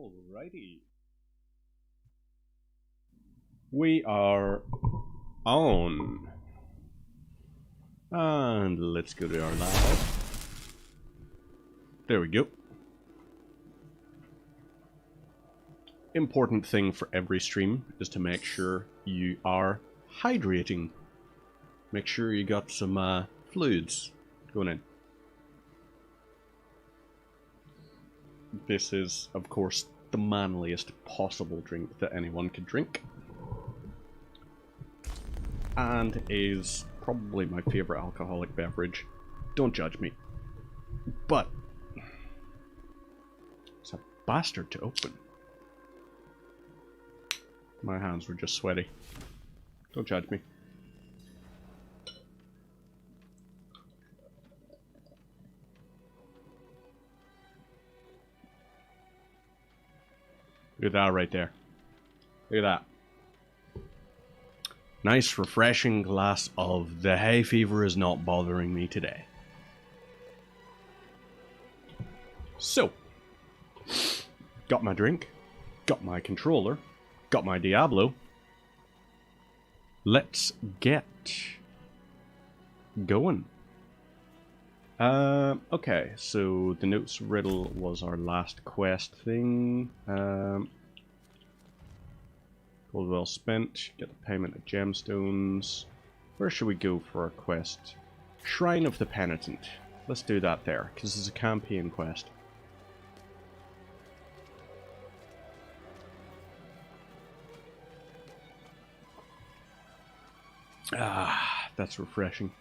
Alrighty. We are on. And let's go to our lab. There we go. Important thing for every stream is to make sure you are hydrating. Make sure you got some fluids going in. This is, of course, the manliest possible drink that anyone could drink. And is probably my favourite alcoholic beverage. Don't judge me. But it's a bastard to open. My hands were just sweaty. Don't judge me. Look at that right there. Look at that. Nice refreshing glass of the hay fever is not bothering me today. So, got my drink, got my controller, got my Diablo. Let's get going. Okay, so the notes riddle was our last quest thing. Gold well spent, get the payment of gemstones. Where should we go for our quest? Shrine of the Penitent. Let's do that there, because it's a campaign quest. Ah, that's refreshing.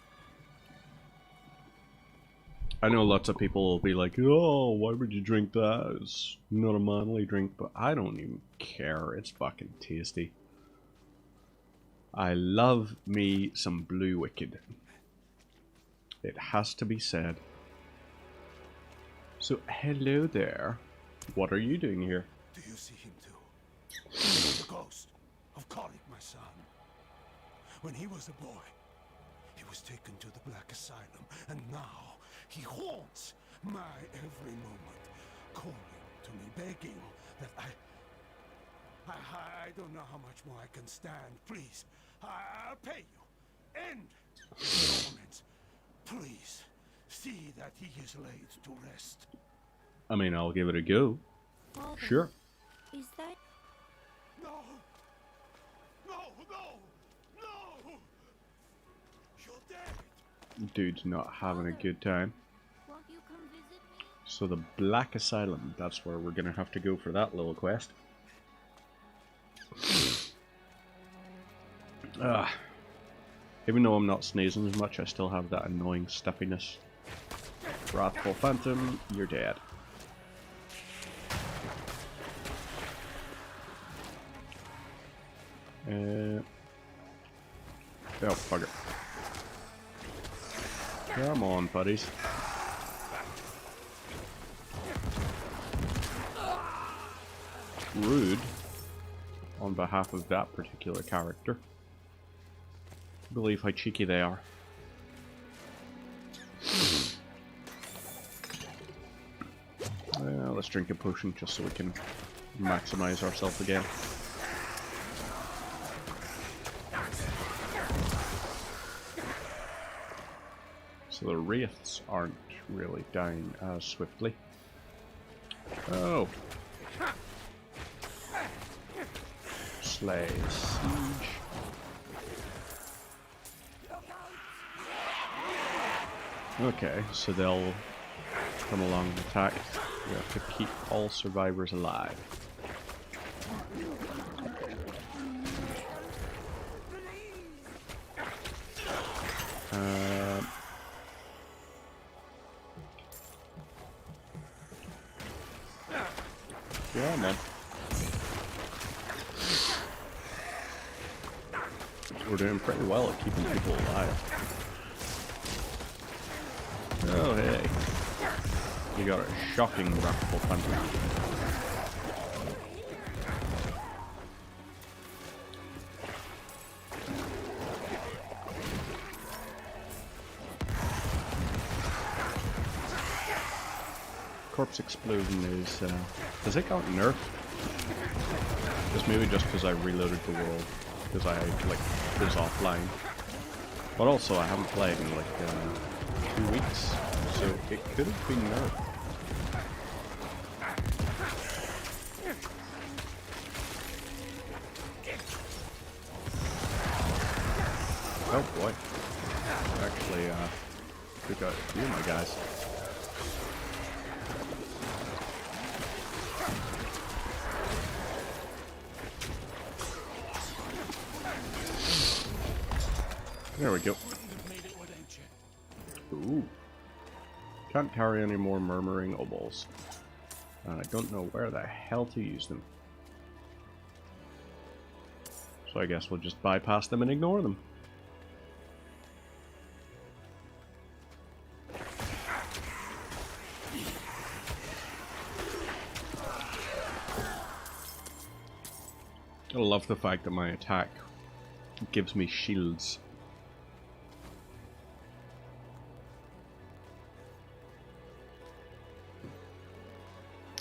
I know lots of people will be like, oh, why would you drink that? It's not a manly drink, but I don't even care. It's fucking tasty. I love me some Blue Wicked. It has to be said. So, hello there. What are you doing here? Do you see him too? The ghost of Kalik, my son. When he was a boy, he was taken to the Black Asylum, and now he haunts my every moment, calling to me, begging that I don't know how much more I can stand. Please, I'll pay you. End the torments. Please, see that he is laid to rest. I mean, I'll give it a go. Father, Sure. is that... No! No, no, no! You're dead! Dude's not having a good time. Won't you come visit me? So the Black Asylum, that's where we're gonna have to go for that little quest. Even though I'm not sneezing as much, I still have that annoying stuffiness. Wrathful Phantom, you're dead. Oh, bugger. Come on, buddies. Rude on behalf of that particular character. I believe how cheeky they are. Let's drink a potion just so we can maximize ourselves again. So the wraiths aren't really dying as swiftly. Oh! Slay siege. Okay, so they'll come along and attack. We have to keep all survivors alive. Yeah, man. We're doing pretty well at keeping people alive. Oh, hey. You got a shocking wrathful phantom. Of corpse explosion is, does it got nerfed? Just maybe just because I reloaded the world, because I, like, was offline. But also, I haven't played in, like, 2 weeks, so it could have been nerfed. Oh boy. Actually, took out a few of my guys. There we go. Ooh. Can't carry any more murmuring obols. And I don't know where the hell to use them. So I guess we'll just bypass them and ignore them. I love the fact that my attack gives me shields.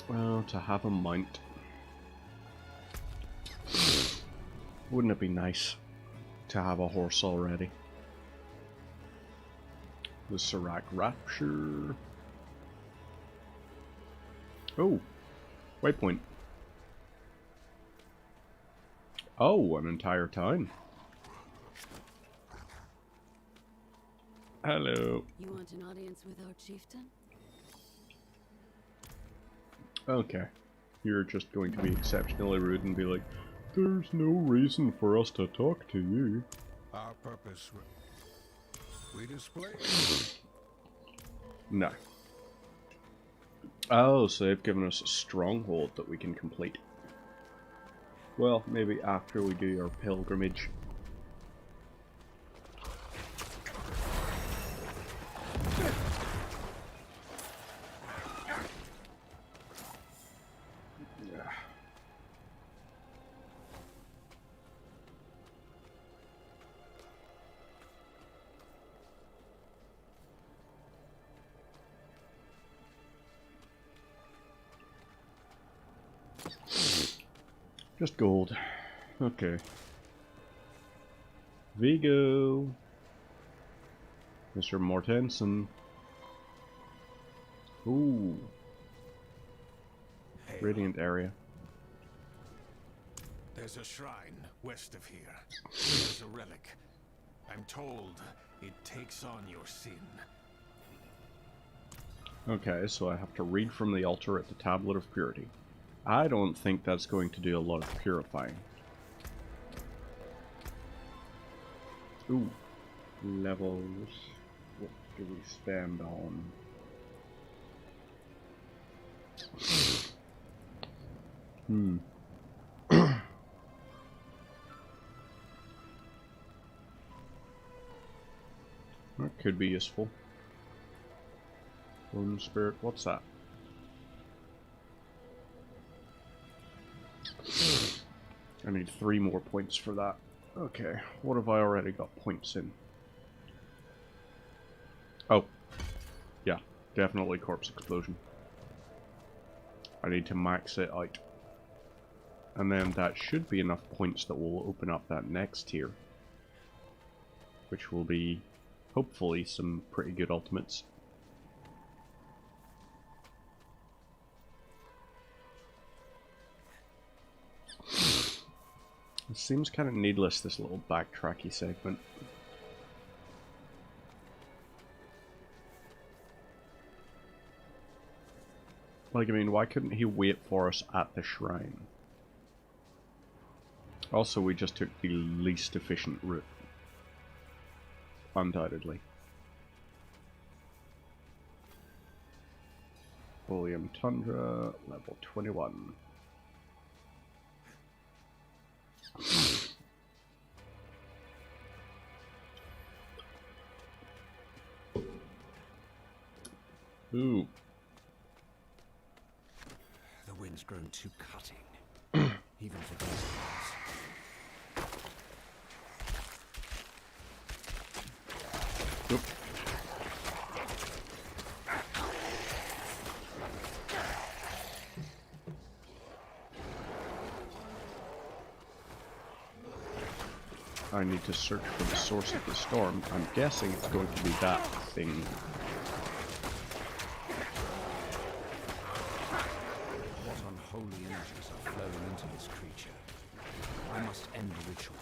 Well, to have a mount. Wouldn't it be nice to have a horse already? The Serac Rapture. Oh, waypoint. Oh, an entire town. Hello. You want an audience with our chieftain? Okay. You're just going to be exceptionally rude and be like, there's no reason for us to talk to you. Our purpose we display. No. Oh, so they've given us a stronghold that we can complete. Well, maybe after we do our pilgrimage. Just gold. Okay. Vigo. Mr. Mortensen. Ooh. Hey, Radiant area. there's a shrine west of here. There's a relic. I'm told it takes on your sin. Okay, so I have to read from the altar at the Tablet of Purity. I don't think that's going to do a lot of purifying. Ooh. Levels. What do we spend on? That could be useful. Bone Spirit, what's that? I need 3 more points for that. Okay, what have I already got points in? Oh, yeah, definitely Corpse Explosion. I need to max it out. And then that should be enough points that will open up that next tier. Which will be, hopefully, some pretty good ultimates. It seems kind of needless, this little backtracky segment. Like, I mean, why couldn't he wait for us at the shrine? Also, we just took the least efficient route. Undoubtedly. William Tundra, level 21. Ooh. The wind's grown too cutting, even for these ones. Oop. I need to search for the source of the storm. I'm guessing it's going to be that thing. What unholy energies are flowing into this creature? I must end the ritual.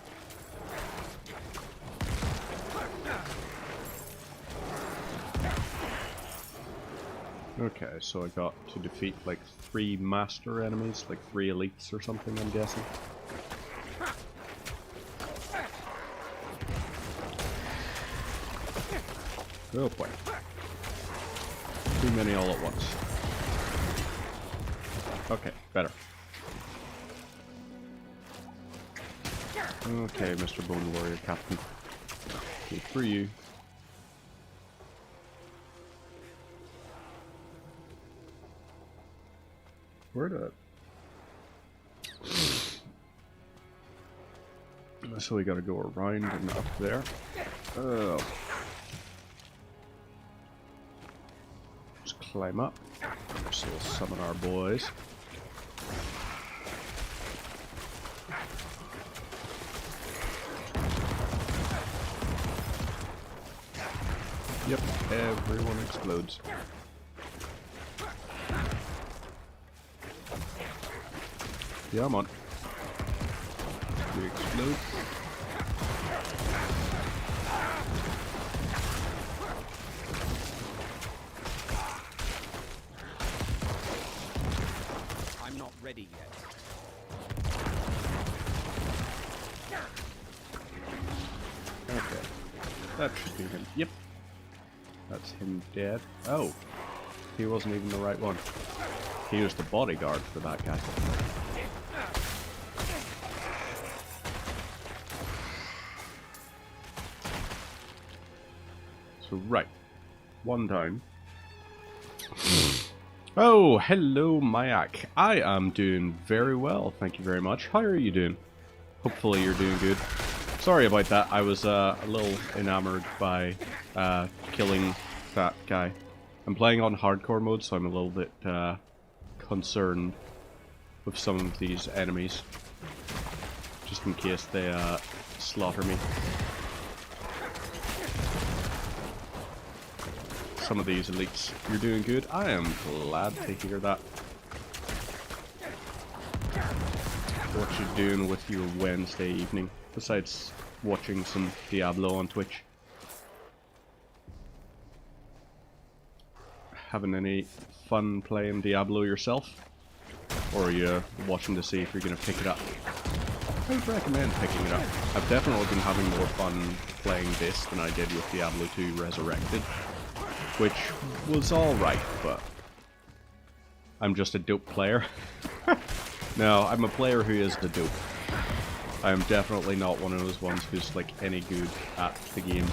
Okay, so I got to defeat like 3 master enemies, like 3 elites or something, I'm guessing. Oh boy. Too many all at once. Okay, better. Okay, Mr. Bone Warrior Captain. Good for you. Where did it? So we gotta go around and up there. Oh. Just climb up. So we'll summon our boys. Yep, everyone explodes. Yeah, I'm on. You explode. I'm not ready yet. Okay. That should be him. Yep. That's him dead. Oh. He wasn't even the right one. He was the bodyguard for that guy. So, right. One down. Oh, hello, Mayak. I am doing very well, thank you very much. How are you doing? Hopefully you're doing good. Sorry about that, I was a little enamored by killing that guy. I'm playing on hardcore mode, so I'm a little bit concerned with some of these enemies. Just in case they slaughter me. Some of these elites, you're doing good. I am glad to hear that. What you doing with your Wednesday evening, besides watching some Diablo on Twitch? Having any fun playing Diablo yourself? Or are you watching to see if you're going to pick it up? I would recommend picking it up. I've definitely been having more fun playing this than I did with Diablo 2 Resurrected. Which was alright, but I'm just a dope player. No, I'm a player who is the dope. I'm definitely not one of those ones who's like any good at the game.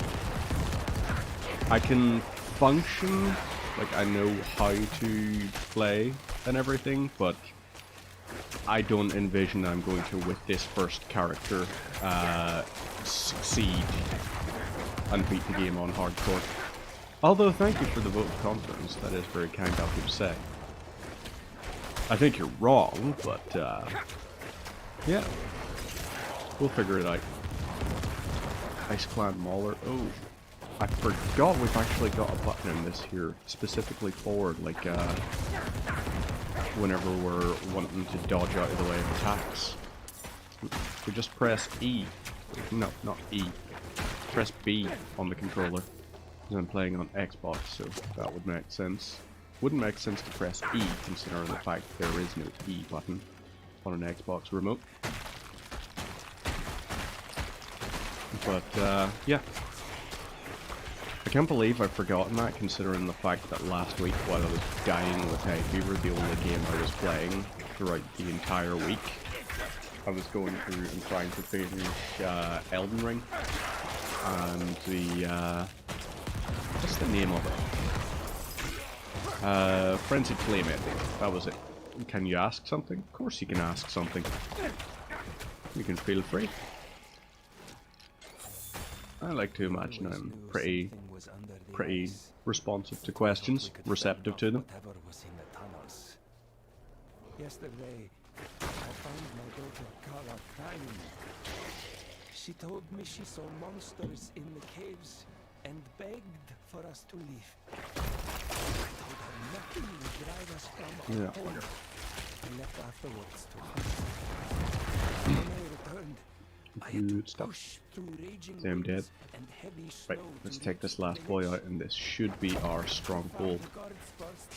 I can function, like I know how to play and everything, but I don't envision I'm going to, with this first character, succeed and beat the game on hardcore. Although, thank you for the vote of confidence, that is very kind of you to say. I think you're wrong, but, yeah. We'll figure it out. Ice Clan Mauler. Oh, I forgot we've actually got a button in this here, specifically for, like, whenever we're wanting to dodge out of the way of attacks. We just press E. No, not E. Press B on the controller. I'm playing on Xbox, so that would make sense. Wouldn't make sense to press E, considering the fact there is no E button on an Xbox remote. But, yeah. I can't believe I've forgotten that, considering the fact that last week, while I was dying with hay fever, the only game I was playing throughout the entire week, I was going through and trying to finish Elden Ring, and the, what's the name of it? Frenzied Flame ending. That was it. Can you ask something? Of course you can ask something. You can feel free. I like to imagine I'm pretty responsive to questions, receptive to them. Yesterday, I found my daughter Kara crying. She told me she saw monsters in the caves and begged for us to leave. I told her nothing would drive us from our home. I left afterwards to hunt. When I returned, I had Good to stuff. push through raging Damn dead. winds and heavy snow. Right, let's to take this reach last the boy village. out, and this should be our stronghold. The guards first.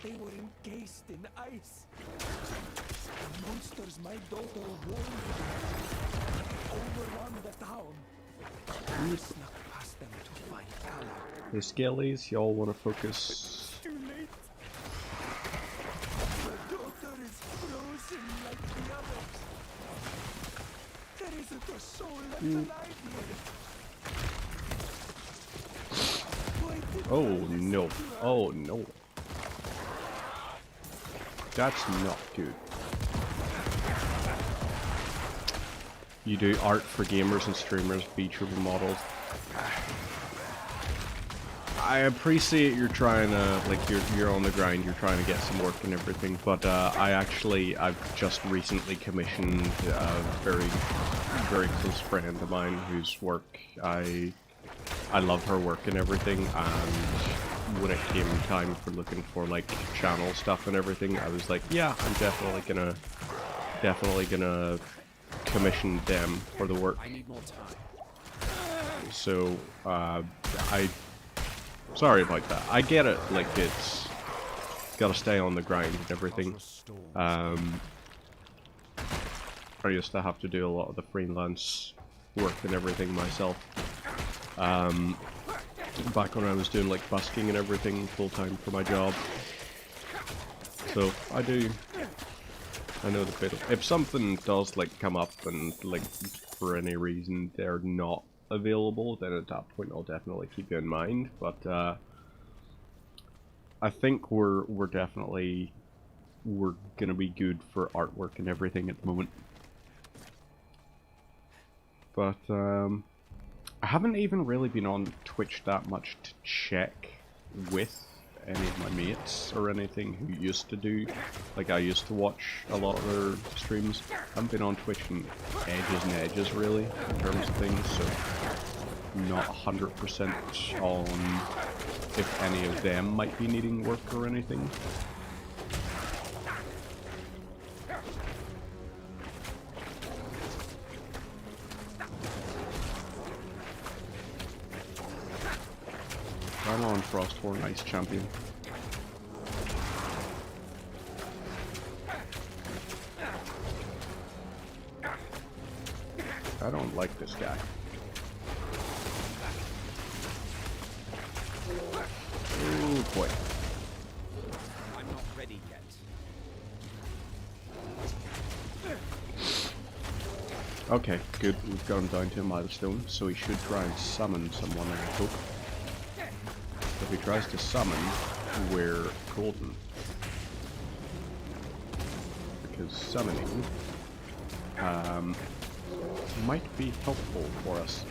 They were encased in ice. The monsters my daughter warned me overrun the town. I snuck past them to find Kala. Hey Skellies, y'all want to focus? Too late. My daughter is frozen like the others. There isn't a soul left alive here. Why did Oh I listen no! to her? Oh no! That's not good. You do art for gamers and streamers, VTuber models. I appreciate you're trying to, like, you're on the grind, you're trying to get some work and everything, but I've just recently commissioned a very close friend of mine whose work I love her work and everything, and when it came time for looking for like channel stuff and everything, I was like, yeah, I'm definitely gonna commission them for the work. I need more time. So, sorry about that. I get it, like, it's gotta stay on the grind and everything. I used to have to do a lot of the freelance work and everything myself. Back when I was doing, like, busking and everything full-time for my job. So, I know the bit. If something does, like, come up and, like, for any reason they're not available, then at that point I'll definitely keep you in mind, but I think we're gonna be good for artwork and everything at the moment. But I haven't even really been on Twitch that much to check with any of my mates or anything who used to do, like, I used to watch a lot of their streams. I haven't been on Twitch in ages and edges really, in terms of things, so not 100% on if any of them might be needing work or anything. I'm on Frosthorn Ice Champion. I don't like this guy. Oh boy. I'm not ready yet. Okay, good. We've got him down to a milestone, so he should try and summon someone, I hope. If he tries to summon, we're golden. Because summoning might be helpful for us.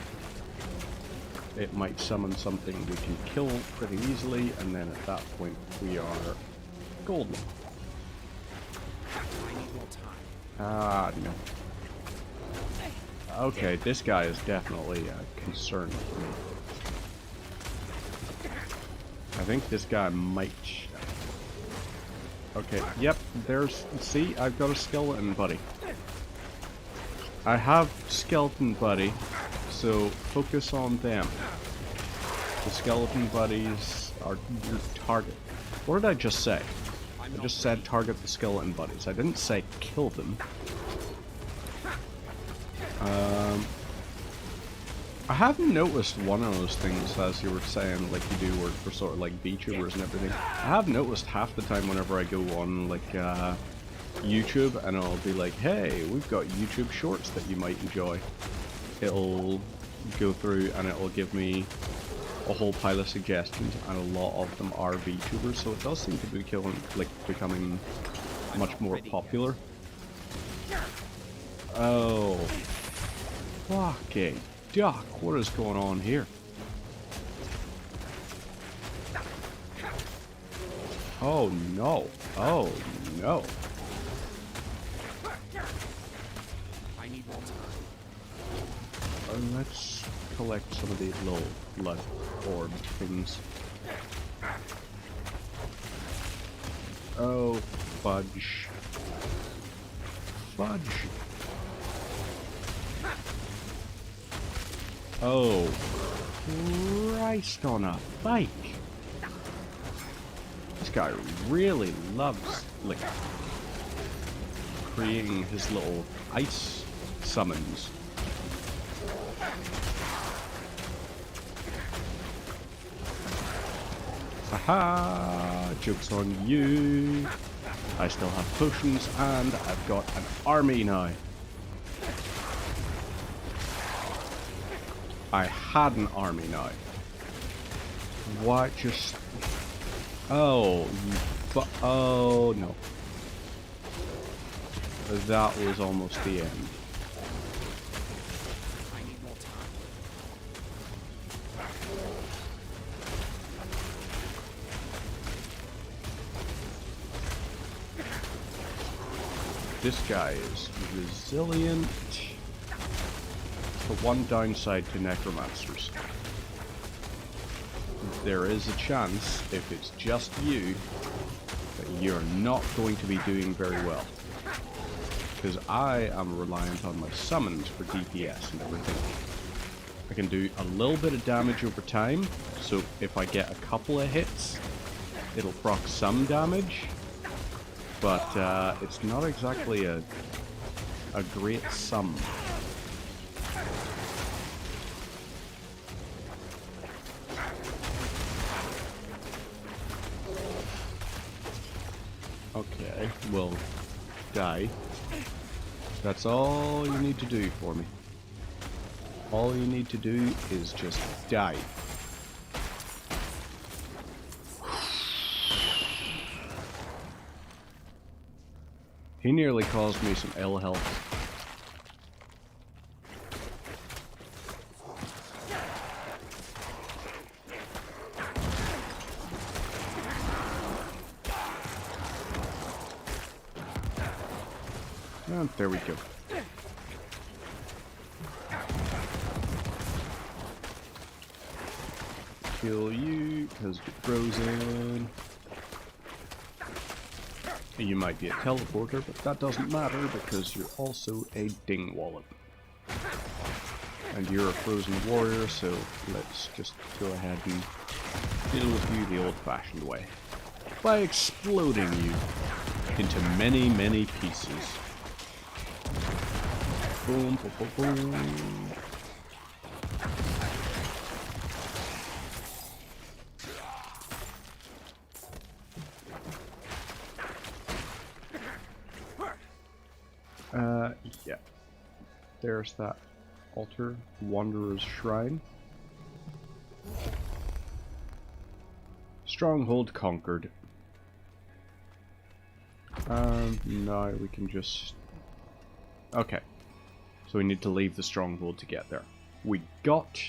It might summon something we can kill pretty easily, and then at that point we are golden. I need more time. Ah, no. Okay, this guy is definitely a concern for me. I think this guy might... Okay, yep, there's... See, I've got a skeleton buddy. I have skeleton buddy, so focus on them. The skeleton buddies are your target. What did I just say? I just said target the skeleton buddies. I didn't say kill them. I haven't noticed one of those things, as you were saying, like you do work for sort of like VTubers and everything. I have noticed half the time whenever I go on like YouTube and I'll be like, hey, we've got YouTube shorts that you might enjoy. It'll go through and it'll give me a whole pile of suggestions, and a lot of them are VTubers, so it does seem to be becoming much more popular. Oh, fucking duck! What is going on here? Oh no! Oh no! I need more time. let's collect some of these little blood orb things. Oh, fudge. Fudge. Oh, Christ on a bike. This guy really loves, like, creating his little ice summons. Haha! Joke's on you! I still have potions and I've got an army now. I had an army now. What just... Oh, but oh no. That was almost the end. I need more time. This guy is resilient. The one downside to necromancers. There is a chance, if it's just you, that you're not going to be doing very well. Because I am reliant on my summons for DPS and everything. I can do a little bit of damage over time, so if I get a couple of hits, it'll proc some damage. But it's not exactly a great sum. Okay, well, die. That's all you need to do for me. All you need to do is just die. He nearly caused me some ill health. And there we go. Kill you, because you're frozen. You might be a teleporter, but that doesn't matter because you're also a dingwallop. And you're a frozen warrior, so let's just go ahead and deal with you the old-fashioned way. By exploding you into many, many pieces. Boom, boom, boom, boom. Yeah. There's that altar, Wanderer's Shrine. Stronghold conquered. Now we can just... Okay. So we need to leave the stronghold to get there. We got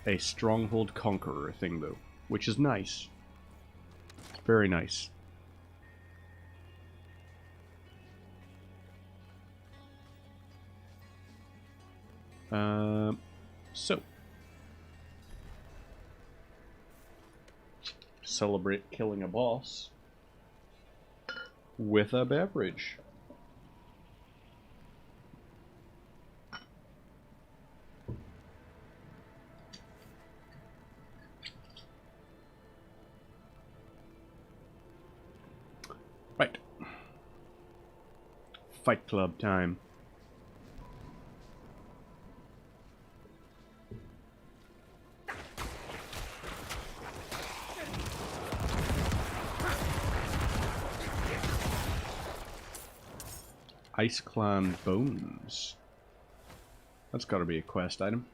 a stronghold conqueror thing though, which is nice. It's very nice. So celebrate killing a boss with a beverage. Right. Fight Club time. Ice Clan Bones. That's gotta be a quest item.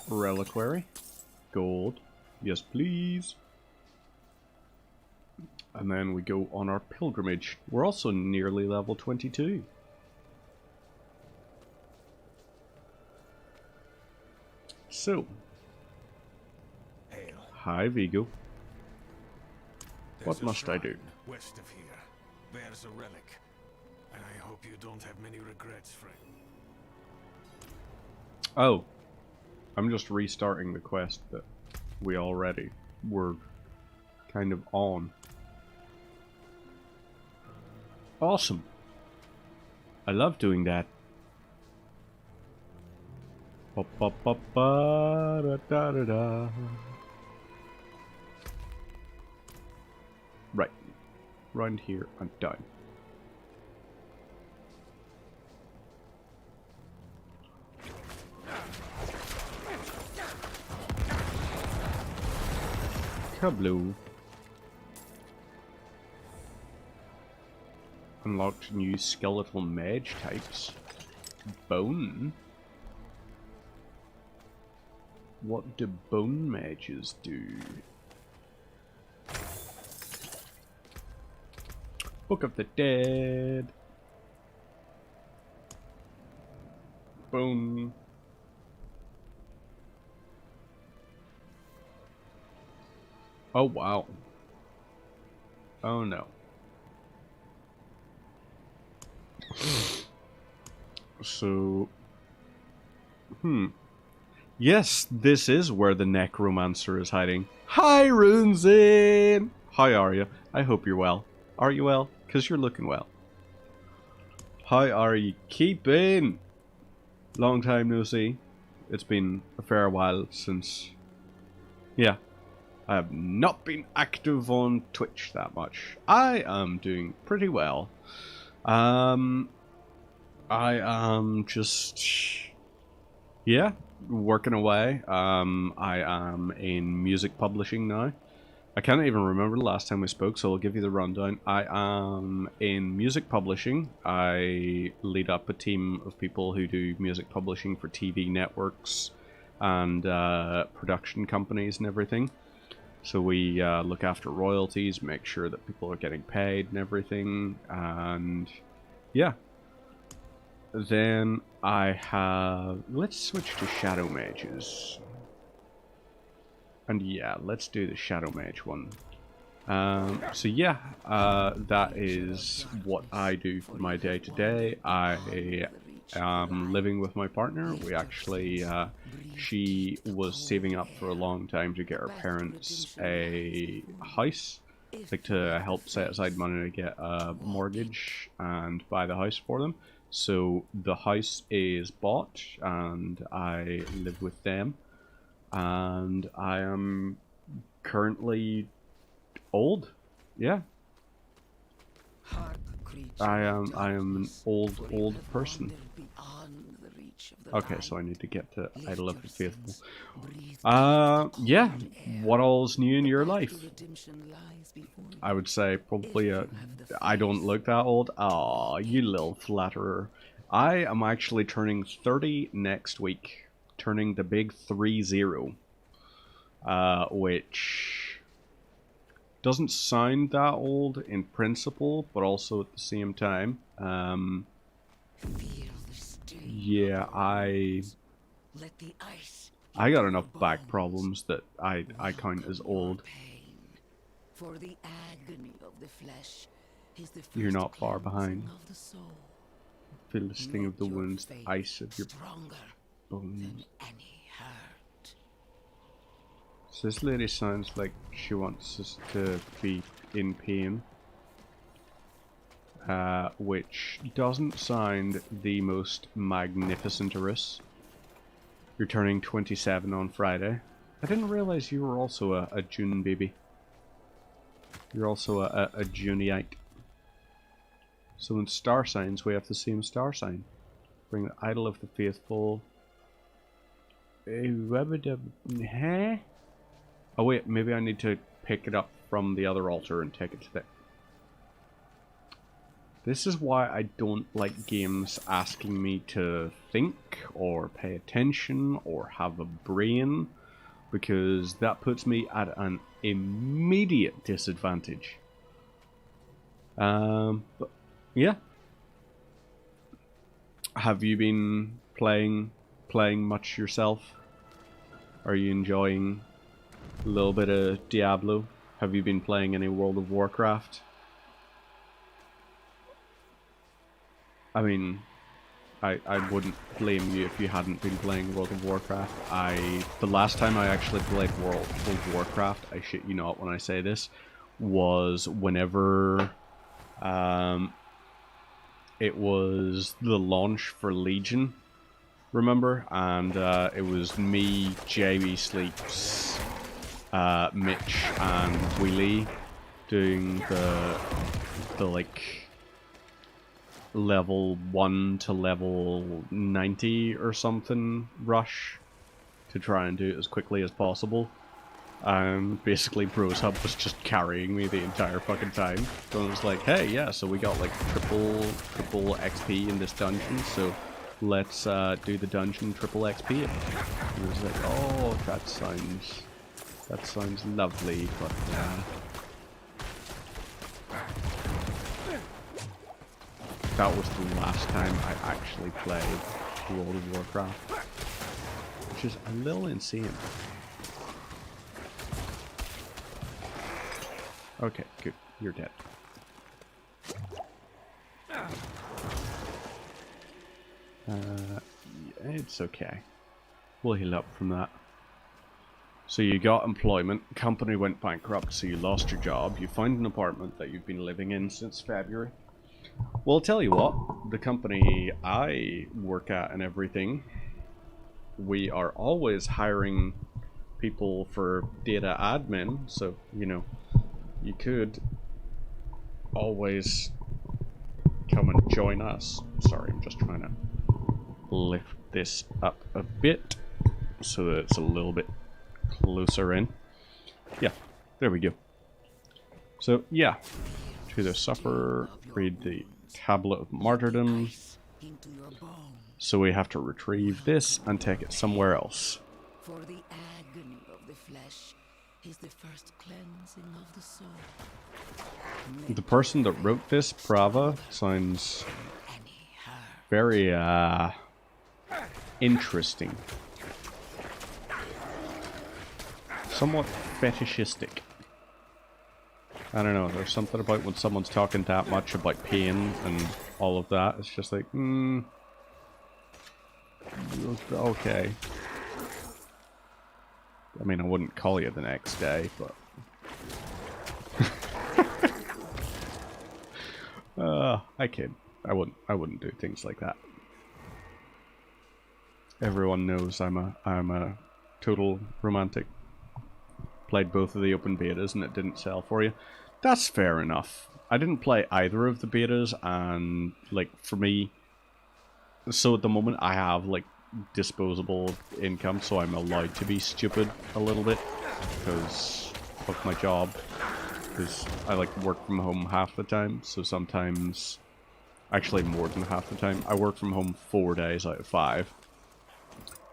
Reliquary. Gold. Yes, please. And then we go on our pilgrimage. We're also nearly level 22. So. Hail. Hi, Vigo. There's What a must I do? shrine west of here. Bears a relic. And I hope you don't have many regrets, friend. Oh. I'm just restarting the quest that we already were kind of on. Awesome. I love doing that. Ba, ba, ba, ba, da, da, da, da. Right. Round here and down. Kabloo. Unlocked new skeletal mage types. Bone. What do bone mages do? Book of the Dead. Bone. Oh wow. Oh no. So, yes, this is where the Necromancer is hiding. Hi, Runezin! How are you? I hope you're well. Are you well? Because you're looking well. How are you keeping? Long time no see. It's been a fair while since... Yeah. I have not been active on Twitch that much. I am doing pretty well. I am just... Yeah, working away. I am in music publishing now. I can't even remember the last time we spoke, so I'll give you the rundown. I am in music publishing. I lead up a team of people who do music publishing for TV networks and production companies and everything. So we look after royalties, make sure that people are getting paid and everything, and yeah. Then I have... Let's switch to Shadow Mages. And yeah, let's do the Shadow Mage one. So yeah, that is what I do for my day-to-day. I am living with my partner. We actually... she was saving up for a long time to get her parents a house. Like to help set aside money to get a mortgage and buy the house for them. So the house is bought and I live with them. And I am currently old. Yeah. I am an old person. Okay, so I need to get to Idol of the Faithful. Yeah. What all's new in your life? I would say probably I don't look that old. Aw, you little flatterer. I am actually turning 30 next week. Turning the big 30. Which doesn't sound that old in principle, but also at the same time. Yeah, I got enough back problems that I count as old. For the agony of the flesh is the You're first not far behind. cleansing of the soul. Feel the sting of the Make your wounds, the faith ice of your stronger bones. than any hurt. So this lady sounds like she wants us to be in pain. Which doesn't sound the most magnificent-erous. You're turning 27 on Friday. I didn't realize you were also a June baby. You're also a Juneite. So in star signs, we have the same star sign. Bring the Idol of the Faithful. Huh? Oh wait, maybe I need to pick it up from the other altar and take it to the... This is why I don't like games asking me to think or pay attention or have a brain, because that puts me at an immediate disadvantage. But yeah. Have you been playing much yourself? Are you enjoying a little bit of Diablo? Have you been playing any World of Warcraft? I mean, I wouldn't blame you if you hadn't been playing World of Warcraft. The last time I actually played World of Warcraft, I shit you not when I say this, was whenever it was the launch for Legion, remember? And it was me, JB Sleeps, Mitch, and Wheelie doing the like level 1 to level 90 or something rush to try and do it as quickly as possible. Basically Bros Hub was just carrying me the entire fucking time. So I was like, hey, yeah, so we got like triple XP in this dungeon, so let's do the dungeon triple XP. And I was like, oh, that sounds lovely, but that was the last time I actually played World of Warcraft, which is a little insane. Okay, good. You're dead. Yeah, it's okay. We'll heal up from that. So you got employment, company went bankrupt, so you lost your job, you find an apartment that you've been living in since February. Well, I'll tell you what, the company I work at and everything, we are always hiring people for data admin, so, you know, you could always come and join us. Sorry, I'm just trying to lift this up a bit so that it's a little bit closer in. Yeah, there we go. So, yeah. To the sufferer, read the Tablet of Martyrdom. So we have to retrieve this and take it somewhere else. For the agony of the flesh is the first cleansing of the soul. The person that wrote this, Prava, sounds very interesting. Somewhat fetishistic. I don't know, there's something about when someone's talking that much about pain and all of that, it's just like, okay. I mean, I wouldn't call you the next day, but... I kid. I wouldn't do things like that. Everyone knows I'm a total romantic. Played both of the open betas and it didn't sell for you. That's fair enough. I didn't play either of the betas, and like for me, so at the moment I have like disposable income, so I'm allowed to be stupid a little bit because of my job. Because I like work from home half the time, so sometimes, actually more than half the time, I work from home 4 days out of 5.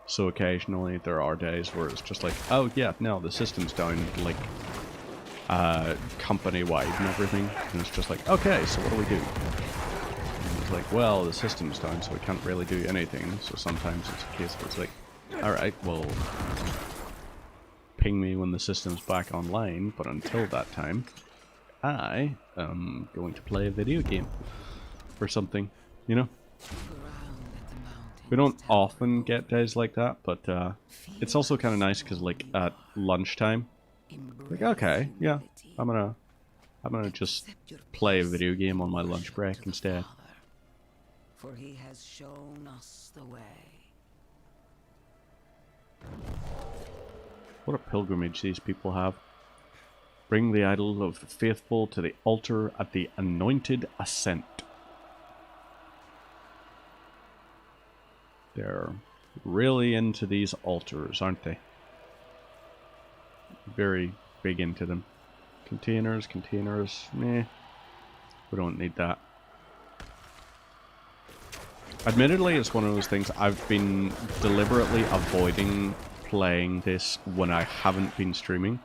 So occasionally there are days where it's just like, oh yeah, no, the system's down, like, company-wide and everything. And it's just like, okay, so what do we do? And it's like, well, the system's down, so we can't really do anything. So sometimes it's a case where it's like, alright, well, ping me when the system's back online, but until that time, I am going to play a video game. Or something, you know? We don't often get days like that, but it's also kind of nice because, like, at lunchtime, like, okay, yeah, I'm gonna just play a video game on my lunch break instead. For he has shown us the way. What a pilgrimage these people have. Bring the idol of the faithful to the altar at the anointed ascent. They're really into these altars, aren't they? Very big into them. Containers, meh. We don't need that. Admittedly, it's one of those things I've been deliberately avoiding playing this when I haven't been streaming.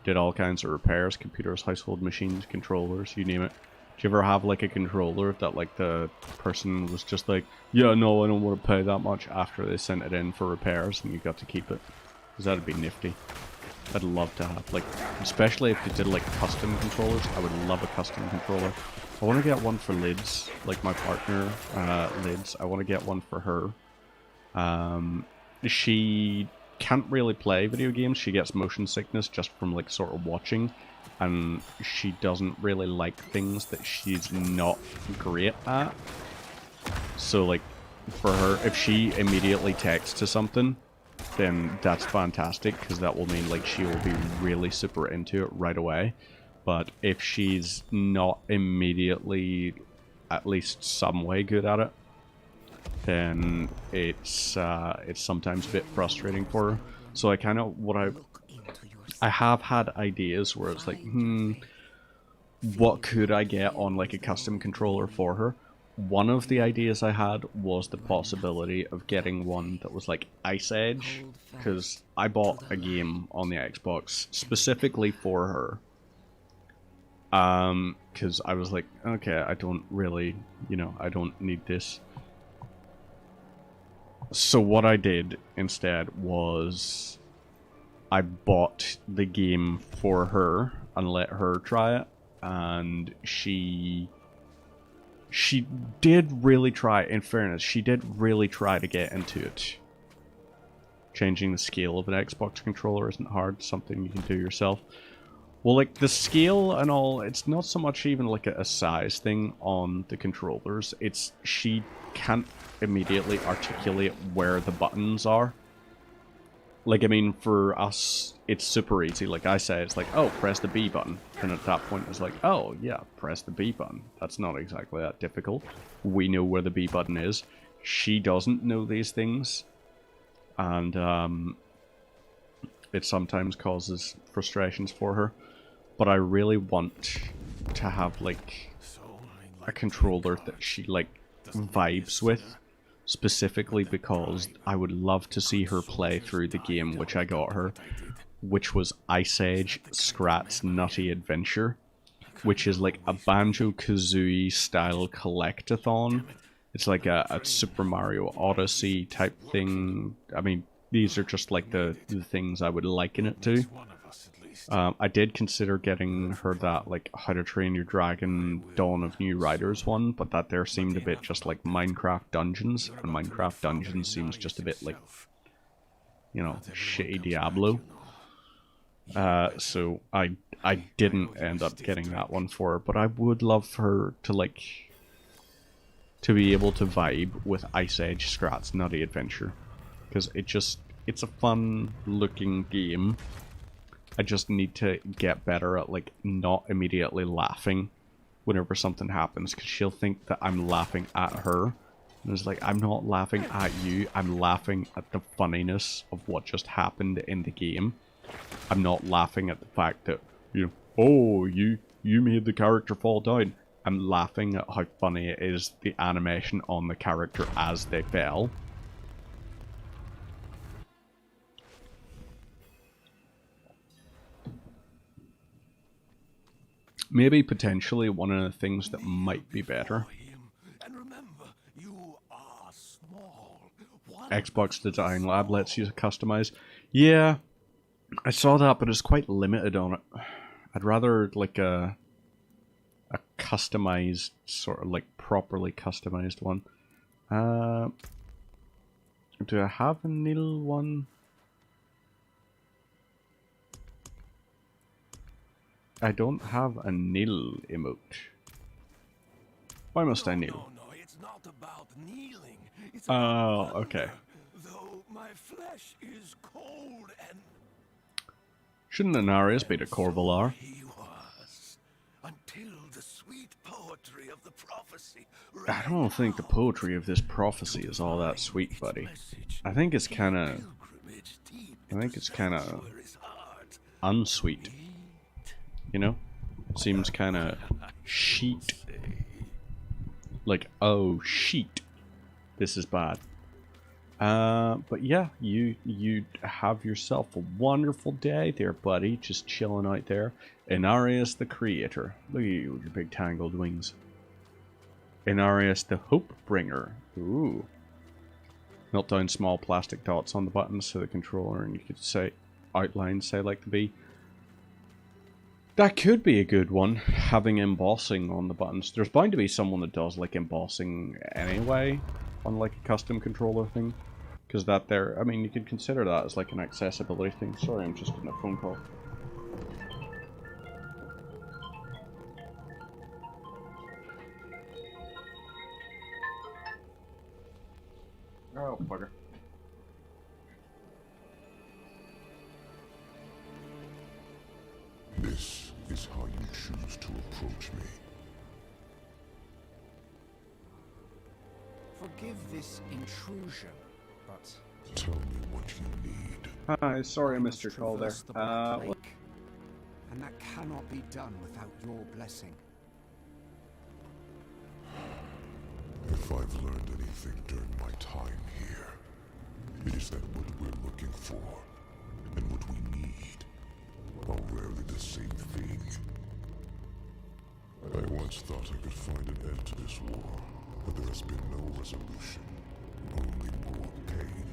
Did all kinds of repairs, computers, household machines, controllers, you name it. Do you ever have like a controller that like the person was just like, yeah, no, I don't want to pay that much after they sent it in for repairs and you got to keep it? Because that'd be nifty. I'd love to have, like, especially if they did like custom controllers. I would love a custom controller. I want to get one for Lids, like my partner, Lids. I want to get one for her. She can't really play video games. She gets motion sickness just from like sort of watching, and she doesn't really like things that she's not great at. So like for her, if she immediately texts to something, then that's fantastic, because that will mean like she will be really super into it right away. But if she's not immediately at least some way good at it, then it's sometimes a bit frustrating for her. So I kind of, I have had ideas where it's like, what could I get on like a custom controller for her? One of the ideas I had was the possibility of getting one that was like Ice Edge, because I bought a game on the Xbox specifically for her. Because I was like, okay, I don't really, you know, I don't need this. So what I did instead was I bought the game for her and let her try it, and she did really try, in fairness, she did really try to get into it. Changing the scale of an Xbox controller isn't hard, something you can do yourself. Well, like, the scale and all, it's not so much even like a size thing on the controllers. It's, she can't immediately articulate where the buttons are. Like, I mean, for us, it's super easy. Like I say, it's like, oh, press the B button. And at that point, it's like, oh, yeah, press the B button. That's not exactly that difficult. We know where the B button is. She doesn't know these things. And, it sometimes causes frustrations for her. But I really want to have, like, a controller that she, like, vibes with. Specifically because I would love to see her play through the game which I got her, which was Ice Age Scrat's Nutty Adventure, which is like a Banjo-Kazooie style collectathon. It's like a Super Mario Odyssey type thing. I mean, these are just like the things I would liken it to. I did consider getting her that, like, How to Train Your Dragon Dawn of New Riders one, but that there seemed a bit just like Minecraft Dungeons, and Minecraft Dungeons seems just a bit like, you know, shitty Diablo. So I didn't end up getting that one for her, but I would love for her to, like, to be able to vibe with Ice Age Scrat's Nutty Adventure, because it's a fun looking game. I just need to get better at, like, not immediately laughing whenever something happens, because she'll think that I'm laughing at her. And it's like, I'm not laughing at you, I'm laughing at the funniness of what just happened in the game. I'm not laughing at the fact that, you know, oh, you made the character fall down. I'm laughing at how funny it is, the animation on the character as they fell. Maybe potentially one of the things that might be better. And remember, you are small. Xbox Design Lab lets you customize. Yeah, I saw that, but it's quite limited on it. I'd rather like a customized, sort of like properly customized one. Do I have a needle one? I don't have a nil emote. Why must I kneel? No, it's not about kneeling. It's Oh, about okay. though my flesh is cold and Shouldn't Anarius be the Corvalar? he was until the sweet poetry of the prophecy. I don't think the poetry of this prophecy is all that sweet, buddy. I think it's kind of unsweet. You know? Seems kind of sheet. Like, oh, sheet. This is bad. But yeah, you have yourself a wonderful day there, buddy. Just chilling out there. Inarius the Creator. Look at you with your big tangled wings. Inarius the Hope Bringer. Ooh. Melt down small plastic dots on the buttons to the controller, and you could say, outlines say like to be. That could be a good one, having embossing on the buttons. There's bound to be someone that does like embossing anyway, on like a custom controller thing. Because that there, I mean, you could consider that as like an accessibility thing. Sorry, I'm just getting a phone call. Oh, bugger. This is how you choose to approach me. Forgive this intrusion, but Tell me what you need. Hi, sorry I missed your call there. traverse the Black Lake, and that cannot be done without your blessing. If I've learned anything during my time here, it is that what we're looking for and what we need are rarely the same thing. I once thought I could find an end to this war, but there has been no resolution, only more pain.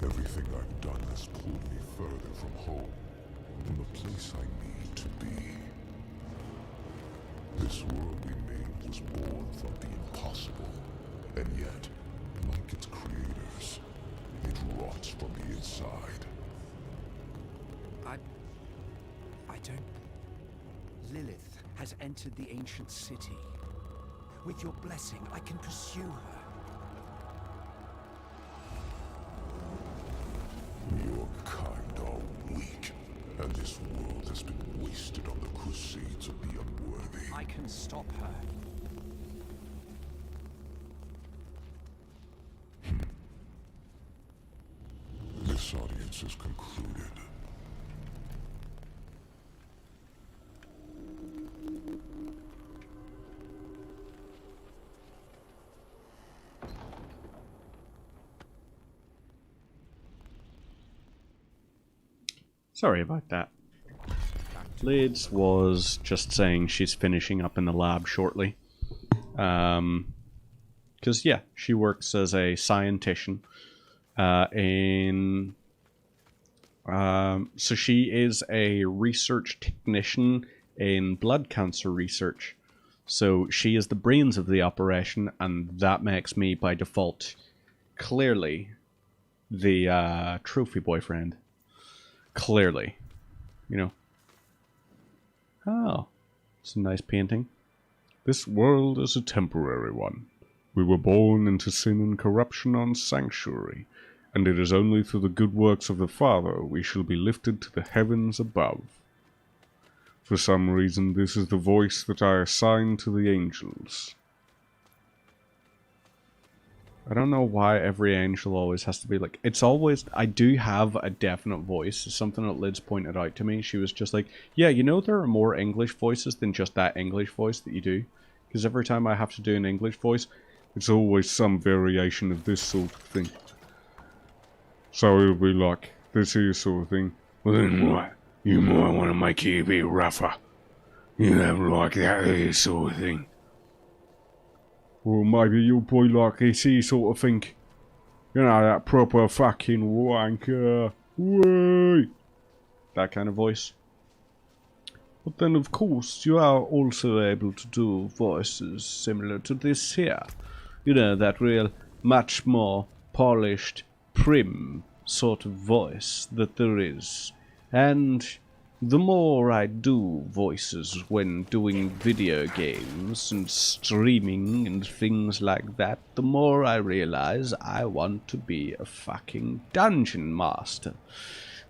Everything I've done has pulled me further from home, from the place I need to be. This world we made was born from the impossible, and yet, like its creators, it rots from the inside. I don't... Lilith has entered the ancient city. With your blessing, I can pursue her. Your kind are weak, and this world has been wasted on the crusades of the unworthy. I can stop her. This audience is concluded. Sorry about that. Lids was just saying she's finishing up in the lab shortly. Because, yeah, she works as a scientician so she is a research technician in blood cancer research. So she is the brains of the operation, and that makes me, by default, clearly the trophy boyfriend. Clearly. You know. Oh, it's a nice painting. This world is a temporary one. We were born into sin and corruption on sanctuary, and it is only through the good works of the Father we shall be lifted to the heavens above. For some reason, this is the voice that I assign to the angels. I don't know why every angel always has to be like... It's always... I do have a definite voice. It's something that Liz pointed out to me. She was just like, yeah, you know there are more English voices than just that English voice that you do? Because every time I have to do an English voice, it's always some variation of this sort of thing. So it'll be like, this here sort of thing. Well then what? You might want to make it a bit rougher. You have like that here sort of thing. Or maybe you'll be like this here sort of thing. You know, that proper fucking wanker. Way! That kind of voice. But then of course you are also able to do voices similar to this here. You know, that real much more polished, prim sort of voice that there is. And the more I do voices when doing video games and streaming and things like that, the more I realize I want to be a fucking dungeon master.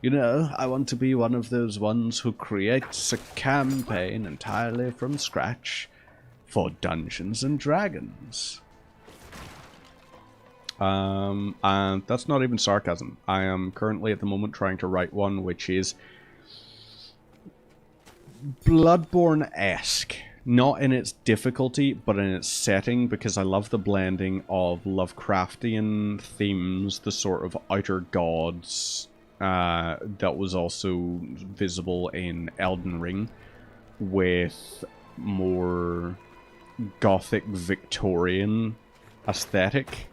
You know, I want to be one of those ones who creates a campaign entirely from scratch for Dungeons and Dragons. And that's not even sarcasm. I am currently at the moment trying to write one which is Bloodborne-esque. Not in its difficulty, but in its setting, because I love the blending of Lovecraftian themes, the sort of outer gods that was also visible in Elden Ring, with more gothic Victorian aesthetic.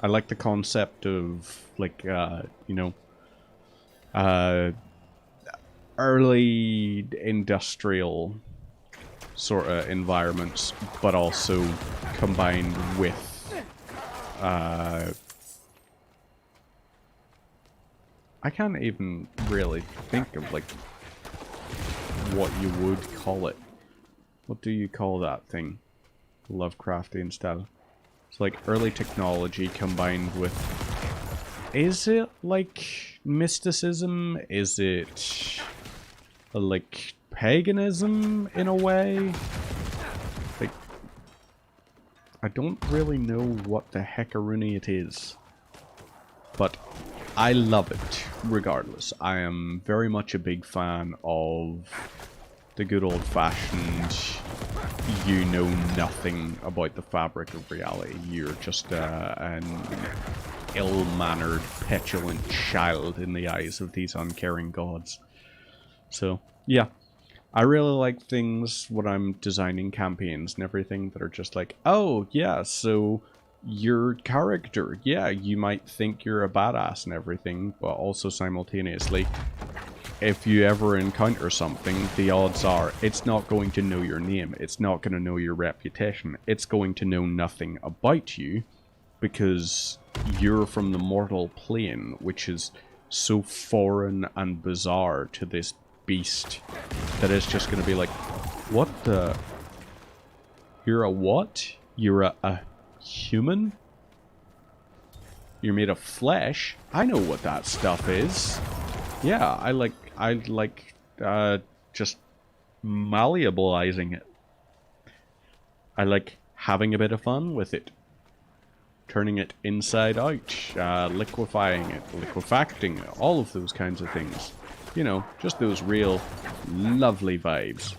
I like the concept of, like, you know, early industrial sort of environments, but also combined with I can't even really think of like what you would call it. What do you call that thing? Lovecraftian style. It's like early technology combined with... Is it like mysticism? Is it like paganism in a way? Like, I don't really know what the heckaroonie it is. But I love it regardless. I am very much a big fan of the good old-fashioned, you know nothing about the fabric of reality. You're just an ill-mannered, petulant child in the eyes of these uncaring gods. So, yeah. I really like things when I'm designing campaigns and everything that are just like, oh, yeah, so your character, yeah, you might think you're a badass and everything, but also simultaneously, if you ever encounter something, the odds are it's not going to know your name, it's not going to know your reputation, it's going to know nothing about you because you're from the mortal plane, which is so foreign and bizarre to this beast that it's just going to be like, what the? You're a what? You're a human? You're made of flesh? I know what that stuff is. Yeah, I like just malleabilizing it. I like having a bit of fun with it. Turning it inside out, liquefying it, liquefacting it, all of those kinds of things. You know, just those real lovely vibes.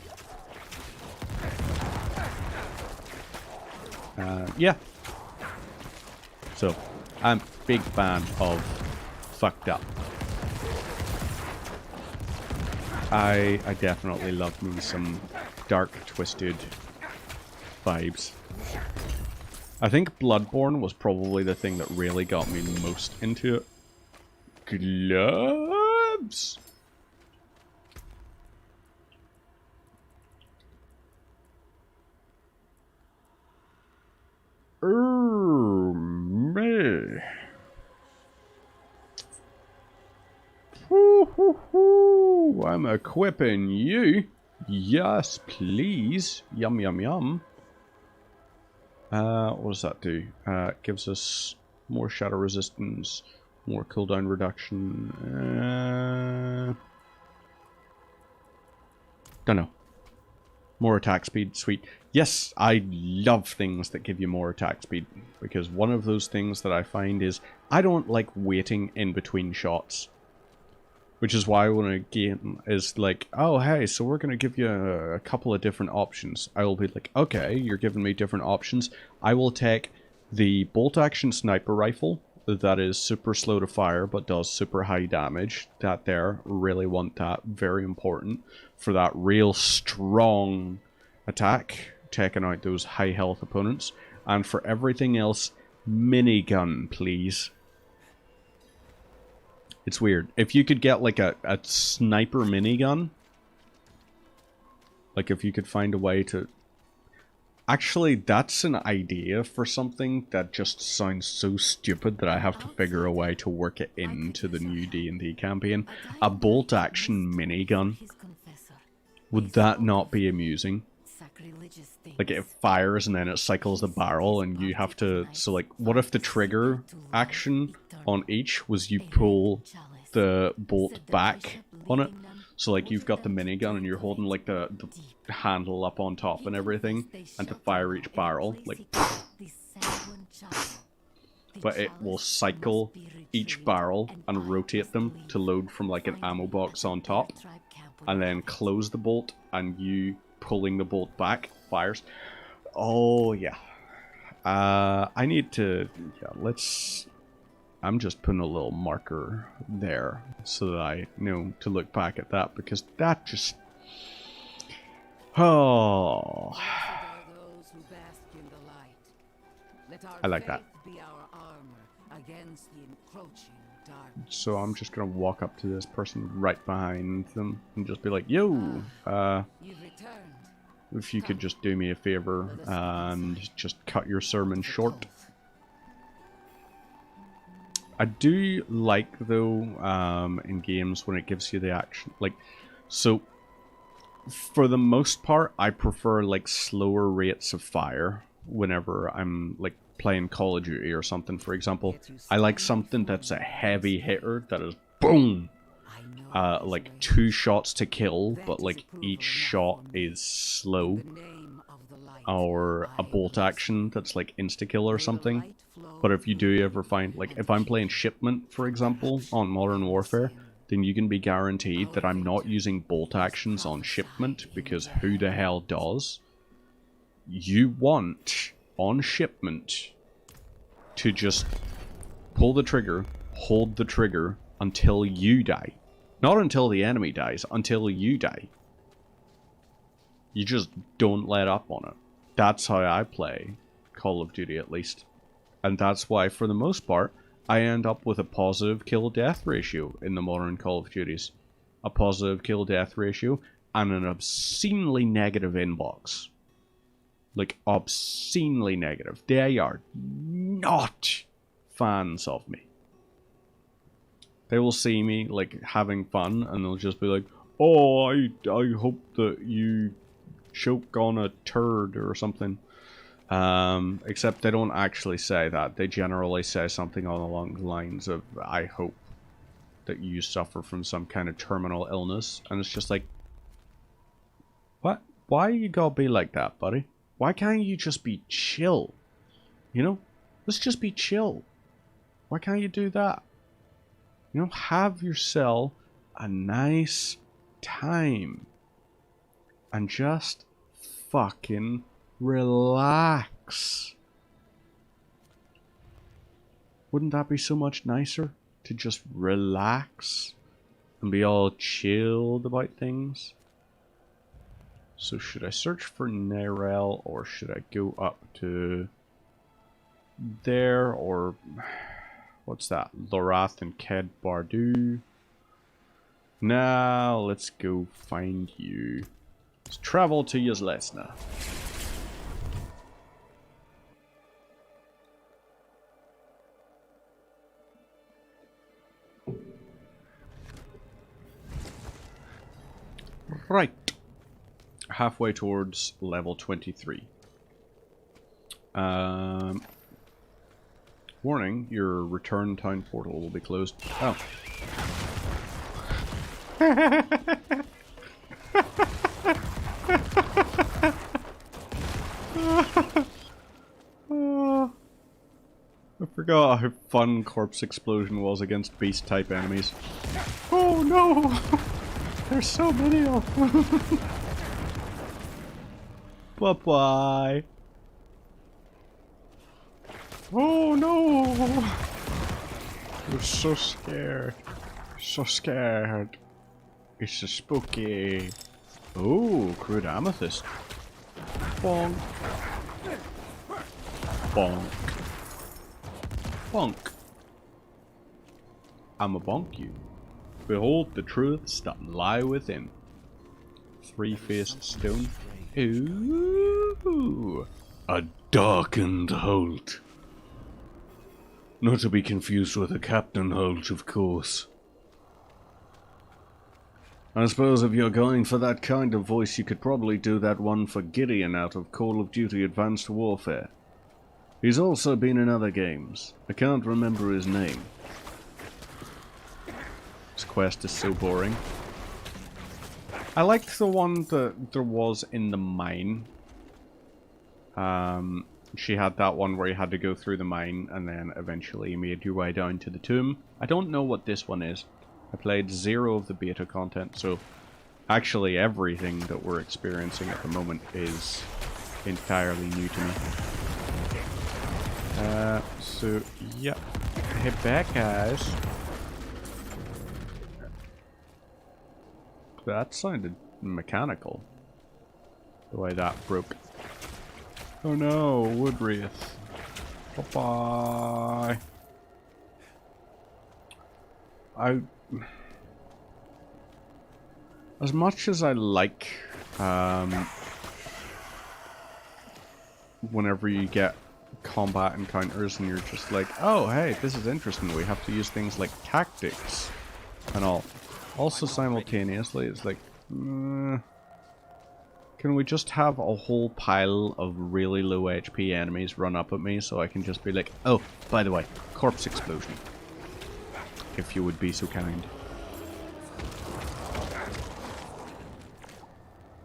Yeah. So, I'm a big fan of fucked up. I definitely love me some dark, twisted vibes. I think Bloodborne was probably the thing that really got me most into it. Gloves! Me. I'm equipping you. Yes, please. Yum, yum, yum. What does that do? It gives us more shadow resistance, more cooldown reduction. Don't know. More attack speed, sweet. Yes, I love things that give you more attack speed, because one of those things that I find is I don't like waiting in between shots. Which is why when a game is like, oh hey, so we're going to give you a couple of different options. I will be like, okay, you're giving me different options. I will take the bolt action sniper rifle that is super slow to fire but does super high damage. That there, really want that, very important for that real strong attack, taking out those high health opponents. And for everything else, minigun, please. It's weird. If you could get like a sniper minigun, like if you could find a way to... Actually, that's an idea for something that just sounds so stupid that I have to figure a way to work it into the new D&D campaign. A bolt action minigun. Would that not be amusing? Like it fires and then it cycles the barrel and you have to... So like, what if the trigger action on each was you pull the bolt back on it? So like you've got the minigun and you're holding like the handle up on top and everything, and to fire each barrel, like... But it will cycle each barrel and rotate them to load from like an ammo box on top, and then close the bolt and you pulling the bolt back fires. Oh yeah. I need to... Yeah, let's... I'm just putting a little marker there so that I know to look back at that, because that just... Oh... I like that. against the encroaching darkness. So I'm just gonna walk up to this person right behind them and just be like, yo, You've returned. if you could just do me a favor and just cut your sermon short. I do like, though, in games when it gives you the action, like, so for the most part, I prefer like slower rates of fire whenever I'm like playing Call of Duty or something, for example. I like something that's a heavy hitter, that is boom, like 2 shots to kill, but like each shot is slow, or a bolt action that's like insta-kill or something. But if you do ever find, like if I'm playing Shipment, for example, on Modern Warfare, then you can be guaranteed that I'm not using bolt actions on Shipment, because who the hell does? You want, on Shipment, to just pull the trigger, hold the trigger until you die. Not until the enemy dies, until you die. You just don't let up on it. That's how I play Call of Duty, at least. And that's why, for the most part, I end up with a positive kill-death ratio in the modern Call of Duties. A positive kill-death ratio and an obscenely negative inbox. Like, obscenely negative. They are not fans of me. They will see me, like, having fun, and they'll just be like, oh, I hope that you choke on a turd or something. Except they don't actually say that. They generally say something along the lines of, I hope that you suffer from some kind of terminal illness. And it's just like, what? Why you gotta be like that, buddy? Why can't you just be chill? You know? Let's just be chill. Why can't you do that? You know, have yourself a nice time. And just fucking relax. Wouldn't that be so much nicer? To just relax and be all chilled about things? So should I search for Nerel, or should I go up to there, or what's that? Lorath and Ked Bardu. Now let's go find you. Let's travel to Yzlesna. Right. Halfway towards level 23. Warning, your return town portal will be closed. Oh. I forgot how fun Corpse Explosion was against beast-type enemies. Oh no! There's so many of them! Bye-bye! Oh no! You're so scared. So scared. It's so spooky. Oh, crude amethyst. Bonk. Bonk. Bonk. I'ma bonk you. Behold the truths that lie within. Three-faced stone. Ooh. A darkened Holt. Not to be confused with a Captain Holt, of course. I suppose if you're going for that kind of voice, you could probably do that one for Gideon out of Call of Duty Advanced Warfare. He's also been in other games. I can't remember his name. This quest is so boring. I liked the one that there was in the mine. She had that one where you had to go through the mine and then eventually you made your way down to the tomb. I don't know what this one is. I played 0 of the beta content, so actually everything that we're experiencing at the moment is entirely new to me. So, yeah. Head back, guys. That sounded mechanical. The way that broke. Oh no, Woodwraith. Bye-bye. As much as I like, whenever you get combat encounters and you're just like, oh hey, this is interesting, we have to use things like tactics and all. Also simultaneously, it's like, can we just have a whole pile of really low HP enemies run up at me so I can just be like, oh, by the way, corpse explosion. If you would be so kind.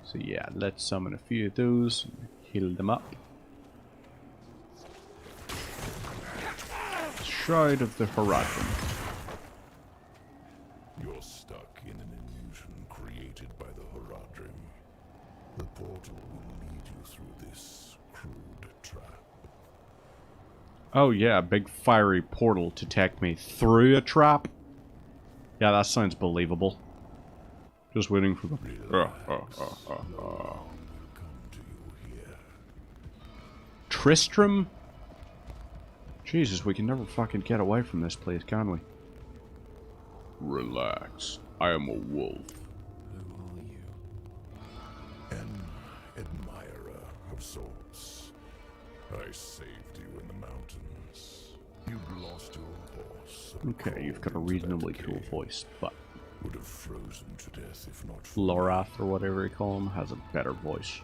So yeah, let's summon a few of those and heal them up. Shroud of the Horizon. You're stuck in an illusion created by the Horadrim. The portal will lead you through this crude trap. Oh yeah, a big fiery portal to take me through a trap? Yeah, that sounds believable. Just waiting for the... Come to you here. Tristram? Jesus, we can never fucking get away from this place, can we? Relax. I am a wolf. Who are you? An admirer of sorts. I saved you in the mountains. You'd lost your horse. Okay, you've got a reasonably cool voice, but Would have frozen to death if not for Lorath, or whatever you call him, has a better voice.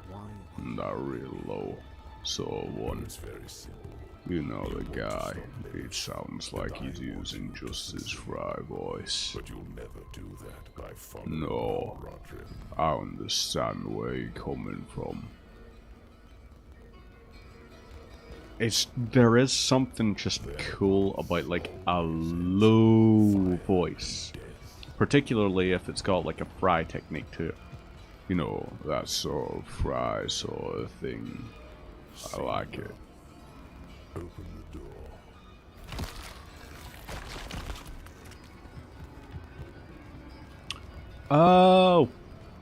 Why? Not real low. So one, It's very simple. you know the guy. It sounds like he's using just his fry voice. But you'll never do that by following No. Rodrin. I understand where you're coming from. There is something just cool about like a low voice. Particularly if it's got like a fry technique to it. You know, that sort of fry sort of thing. I like it. Open the door. Oh!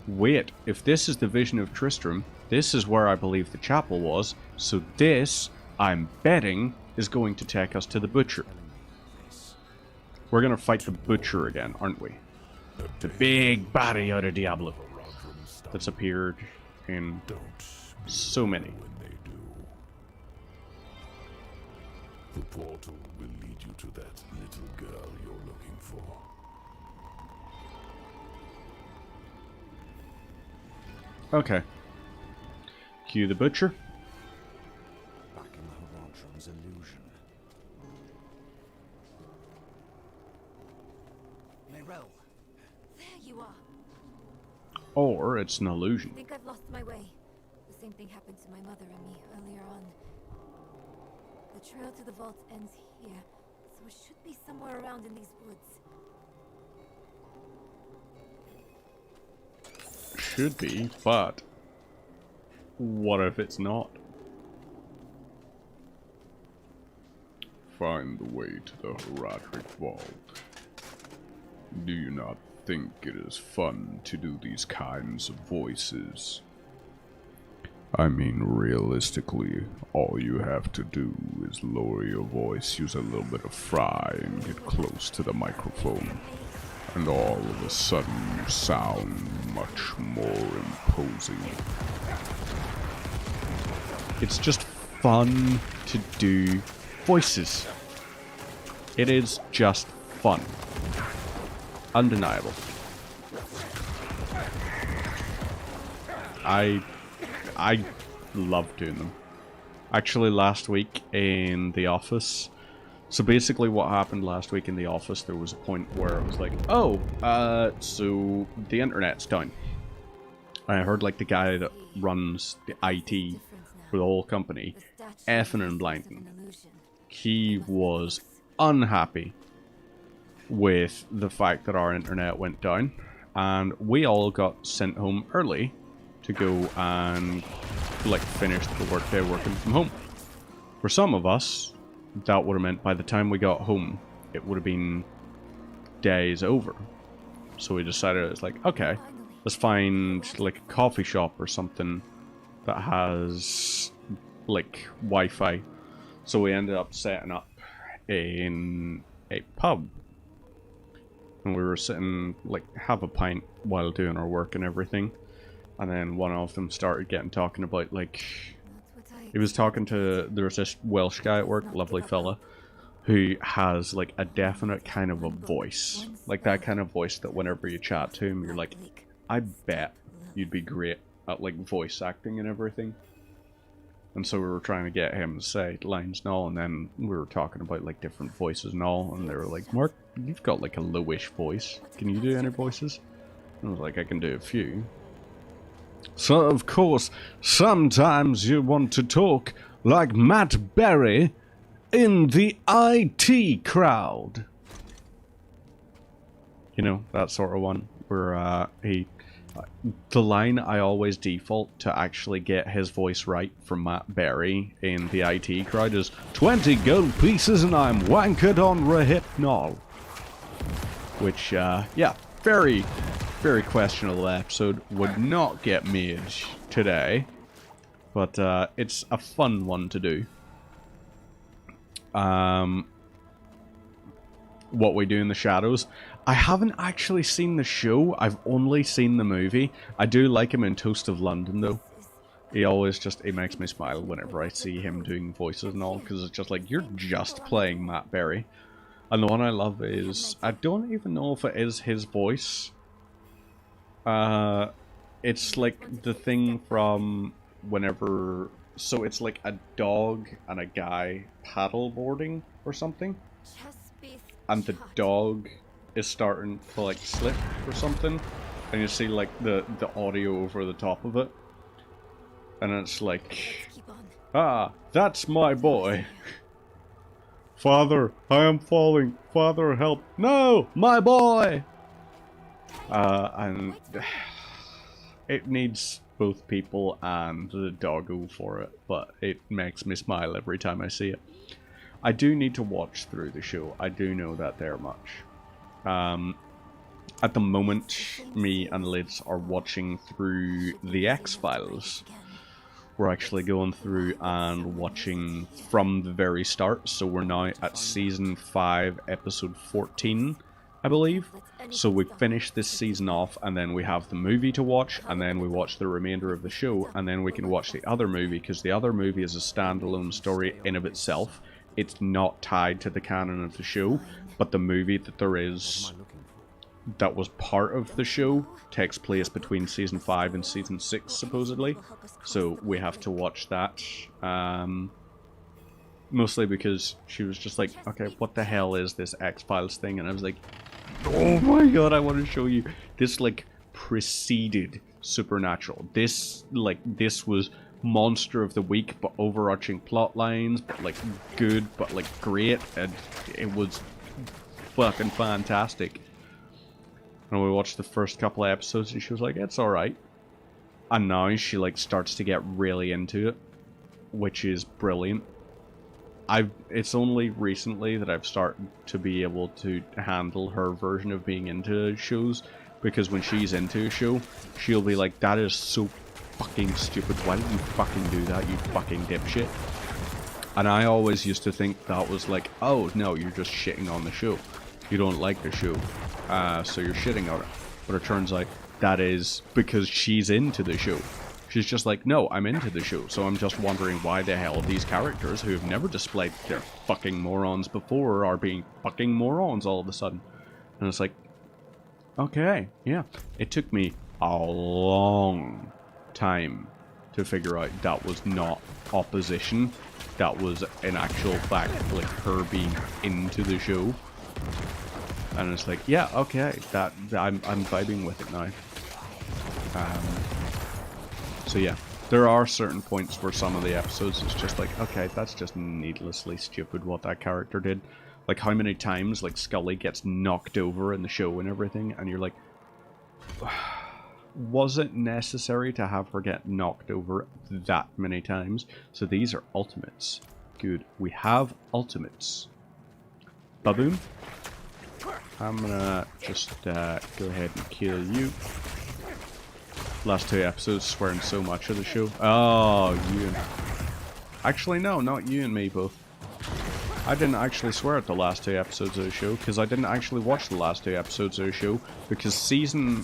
Wait, if this is the vision of Tristram, this is where I believe the chapel was, so this, I'm betting, is going to take us to the Butcher. We're gonna fight the Butcher again, aren't we? The big baddie out of Diablo that's appeared in so many. When they do, the portal will lead you to that little girl you're looking for. Okay. Cue the Butcher. Back in the Horadrim's illusion. Myrelle. There you are. Or it's an illusion. I think I've lost my way. The same thing happened to my mother and me earlier on. The trail to the vault ends here, so it should be somewhere around in these woods. Should be, but what if it's not? Find the way to the Horadric Vault. Do you not think it is fun to do these kinds of voices? I mean, realistically, all you have to do is lower your voice, use a little bit of fry, and get close to the microphone. And all of a sudden you sound much more imposing. It's just fun to do voices. It is just fun. Undeniable. I love doing them. Actually, last week in the office, so basically what happened last week in the office, there was a point where it was like, oh, so the internet's down. I heard like the guy that runs the IT for the whole company, effing and blinding. He was unhappy with the fact that our internet went down, and we all got sent home early to go and like finish the workday working from home. For some of us, that would have meant by the time we got home, it would have been days over. So we decided it's like, okay, let's find like a coffee shop or something that has like Wi-Fi. So we ended up setting up in a pub And we were sitting, like, have a pint while doing our work and everything. And then one of them started talking about, like, he was talking to, there was this Welsh guy at work, lovely fella, who has, like, a definite kind of a voice. Like, that kind of voice that whenever you chat to him, you're like, I bet you'd be great at, like, voice acting and everything. And so we were trying to get him to say lines and all, and then we were talking about, like, different voices and all, and they were like, Mark, you've got, like, a lowish voice. Can you do any voices? And I was like, I can do a few. So, of course, sometimes you want to talk like Matt Berry in the IT crowd. You know, that sort of one, where, the line I always default to actually get his voice right from Matt Berry in the IT crowd is 20 gold pieces and I'm wankered on Rehypnol. Which, yeah, very, very questionable episode. Would not get made today. But, it's a fun one to do. What We Do in the Shadows. I haven't actually seen the show, I've only seen the movie. I do like him in Toast of London though. He always just, he makes me smile whenever I see him doing voices and all, because it's just like, you're just playing Matt Berry. And the one I love is, I don't even know if it is his voice. It's like the thing from whenever, so it's like a dog and a guy paddleboarding or something. And the dog is starting to like slip or something, and you see like the audio over the top of it, and it's like, ah, that's my boy. Father, I am falling. Father, help. No, my boy. And it needs both people and the doggo for it, but it makes me smile every time I see it. I do need to watch through the show. I do know that there much. At the moment, me and Lids are watching through The X-Files. We're actually going through and watching from the very start, so we're now at Season 5, Episode 14, I believe. So we finish this season off, and then we have the movie to watch, and then we watch the remainder of the show, and then we can watch the other movie, because the other movie is a standalone story in of itself. It's not tied to the canon of the show, but the movie that there is that was part of the show takes place between Season 5 and Season 6, supposedly. So we have to watch that. Mostly because she was just like, okay, what the hell is this X-Files thing? And I was like, oh my god, I want to show you. This, like, preceded Supernatural. This was monster of the week, but overarching plot lines, but like good, but like great, and it was fucking fantastic. And we watched the first couple of episodes and she was like, it's alright. And now she like starts to get really into it, which is brilliant. It's only recently that I've started to be able to handle her version of being into shows, because when she's into a show, she'll be like, that is so fucking stupid, why did you fucking do that, you fucking dipshit? And I always used to think that was like, oh no, you're just shitting on the show, you don't like the show, so you're shitting on it. But it turns out that is because she's into the show. She's just like, no, I'm into the show, so I'm just wondering why the hell these characters who have never displayed their fucking morons before are being fucking morons all of a sudden. And it's like, okay, yeah. It took me a long time to figure out that was not opposition, that was in actual fact like her being into the show. And it's like, yeah, okay, that I'm vibing with it now. So yeah, there are certain points where some of the episodes it's just like, okay, that's just needlessly stupid what that character did. Like how many times like Scully gets knocked over in the show and everything, and you're like, was it necessary to have her get knocked over that many times? So these are ultimates. Good, we have ultimates. Baboon. I'm gonna just go ahead and kill you. Last two episodes swearing so much of the show. Oh, you and... Actually, no, not you and me both. I didn't actually swear at the last 2 episodes of the show, because I didn't actually watch the last 2 episodes of the show, because Season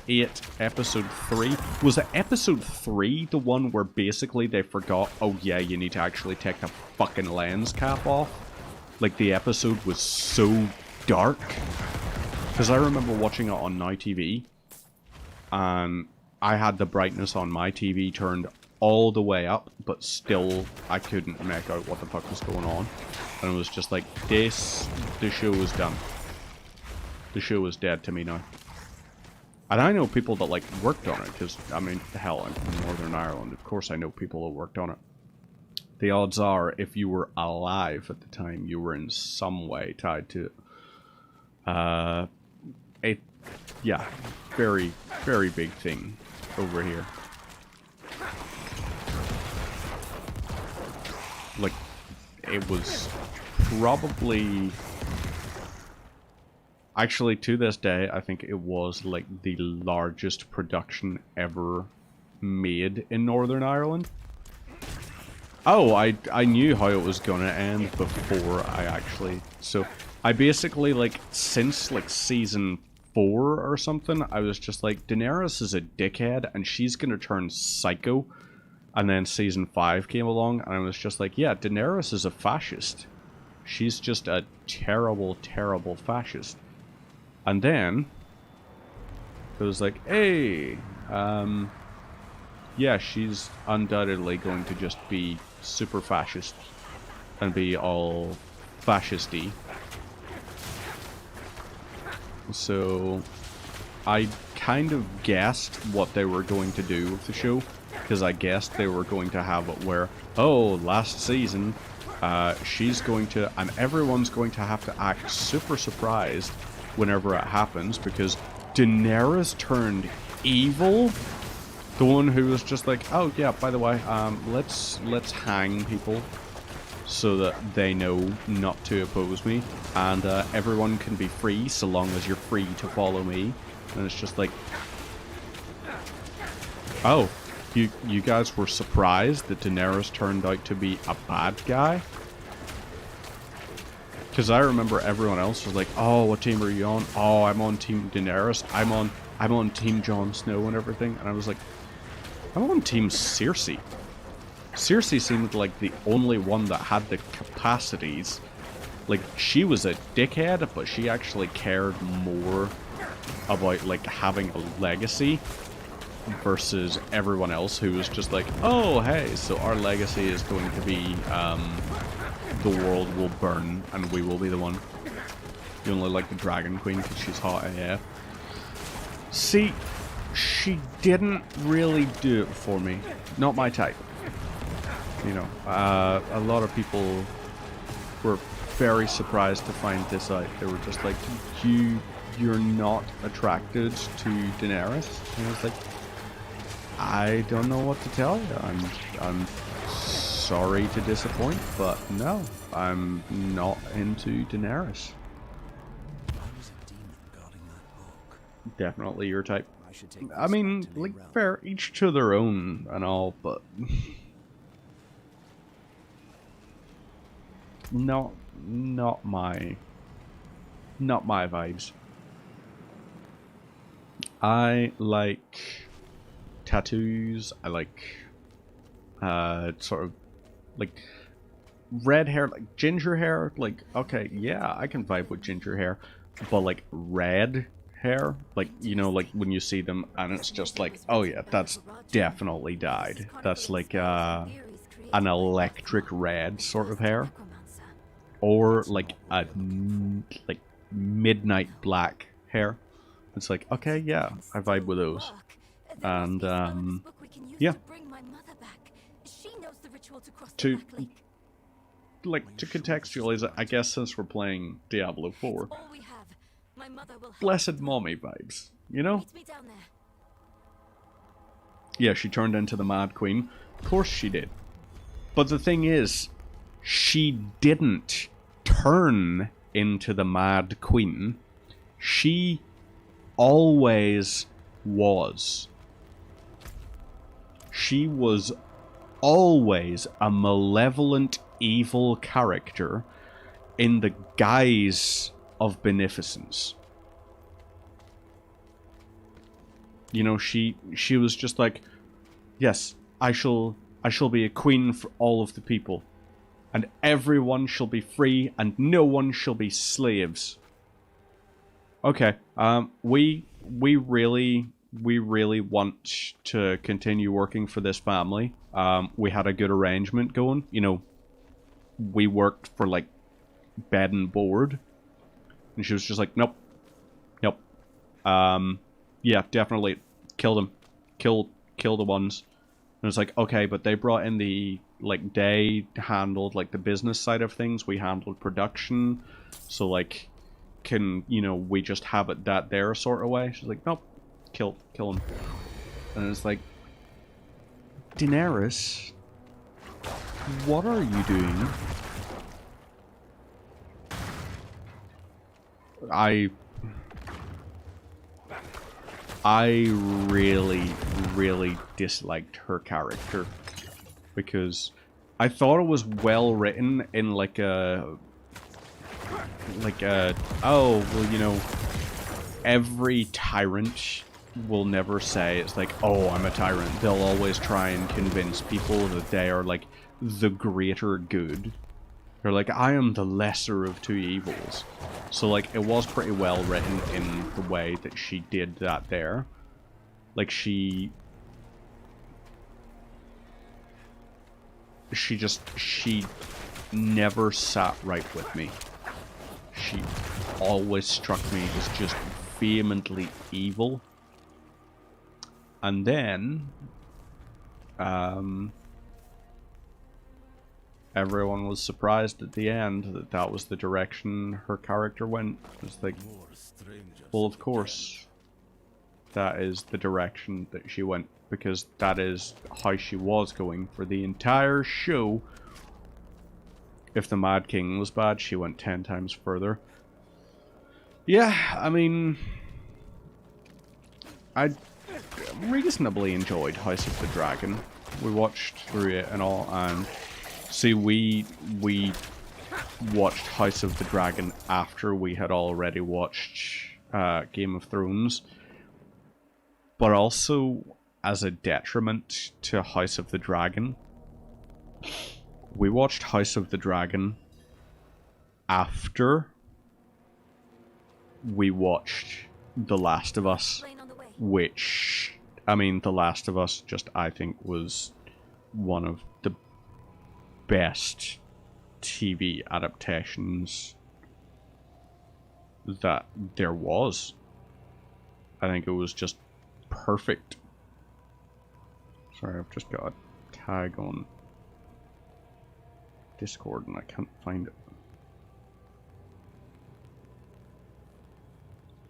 8, Episode 3... Was it Episode 3 the one where basically they forgot, oh yeah, you need to actually take the fucking lens cap off? Like, the episode was so dark. Because I remember watching it on Now TV, and I had the brightness on my TV turned all the way up, but still I couldn't make out what the fuck was going on. And it was just like, the show is done. The show is dead to me now. And I know people that, like, worked on it, because, I mean, hell, I'm from Northern Ireland. Of course I know people that worked on it. The odds are, if you were alive at the time, you were in some way tied to it. Yeah, very, very big thing over here. Like, it was probably... Actually, to this day, I think it was, like, the largest production ever made in Northern Ireland. Oh, I knew how it was gonna end before I actually... So, I basically, like, since, like, Season 4 or something, I was just like, Daenerys is a dickhead, and she's gonna turn psycho. And then Season 5 came along, and I was just like, yeah, Daenerys is a fascist. She's just a terrible, terrible fascist. And then, it was like, hey, yeah, she's undoubtedly going to just be super fascist. And be all fascisty. So, I kind of guessed what they were going to do with the show. Because I guessed they were going to have it where, oh, last season, she's going to, and everyone's going to have to act super surprised whenever it happens, because Daenerys turned evil. The one who was just like, oh yeah, by the way, let's hang people so that they know not to oppose me, and everyone can be free so long as you're free to follow me. And it's just like, oh. You guys were surprised that Daenerys turned out to be a bad guy? Because I remember everyone else was like, oh, what team are you on? Oh, I'm on Team Daenerys. I'm on Team Jon Snow and everything. And I was like, I'm on Team Cersei. Cersei seemed like the only one that had the capacities. Like, she was a dickhead, but she actually cared more about, like, having a legacy versus everyone else who was just like, oh, hey, so our legacy is going to be, the world will burn and we will be the one. You only like the Dragon Queen because she's hot AF. See, she didn't really do it for me. Not my type. You know, a lot of people were very surprised to find this out. They were just like, you're not attracted to Daenerys? And I was like, I don't know what to tell you. I'm sorry to disappoint, but no, I'm not into Daenerys. I was a demon guarding that book. Definitely your type. I should take I mean, like, fair, each to their own and all, but not my vibes. I like tattoos. I like sort of like red hair, like ginger hair. Like, okay, yeah, I can vibe with ginger hair, but like red hair, like, you know, like when you see them and it's just like, oh yeah, that's definitely dyed. That's like an electric red sort of hair, or like a like midnight black hair. It's like, okay, yeah, I vibe with those. And yeah, to like to contextualize it, I guess since we're playing Diablo 4, blessed mommy vibes, you know? Yeah, she turned into the Mad Queen. Of course she did. But the thing is, she didn't turn into the Mad Queen. She always was. She was always a malevolent, evil character in the guise of beneficence. You know, she was just like, yes, I shall be a queen for all of the people, and everyone shall be free, and no one shall be slaves. Okay, we really want to continue working for this family. We had a good arrangement going. You know, we worked for like bed and board, and she was just like, nope. Yeah, definitely kill them, kill the ones. And it's like, okay, but they brought in the, like, they handled like the business side of things. We handled production, so like, can, you know, we just have it that there sort of way? She's like, nope, kill them. And it's like, Daenerys, what are you doing? I really disliked her character, because I thought it was well written in like a oh, well, you know, every tyrant will never say, it's like, oh, I'm a tyrant. They'll always try and convince people that they are like the greater good. They're like, I am the lesser of two evils. So like, it was pretty well written in the way that she did that there. Like, she never sat right with me. She always struck me as just vehemently evil. And then everyone was surprised at the end that that was the direction her character went. It was like, well, of course, that is the direction that she went, because that is how she was going for the entire show. If the Mad King was bad, she went 10 times further. Yeah, I mean, I reasonably enjoyed House of the Dragon. We watched through it and all, and see, we watched House of the Dragon after we had already watched Game of Thrones, but also as a detriment to House of the Dragon. We watched House of the Dragon after we watched The Last of Us, which, I mean, The Last of Us just, I think, was one of the best TV adaptations that there was. I think it was just perfect. Sorry, I've just got a tag on Discord and I can't find it.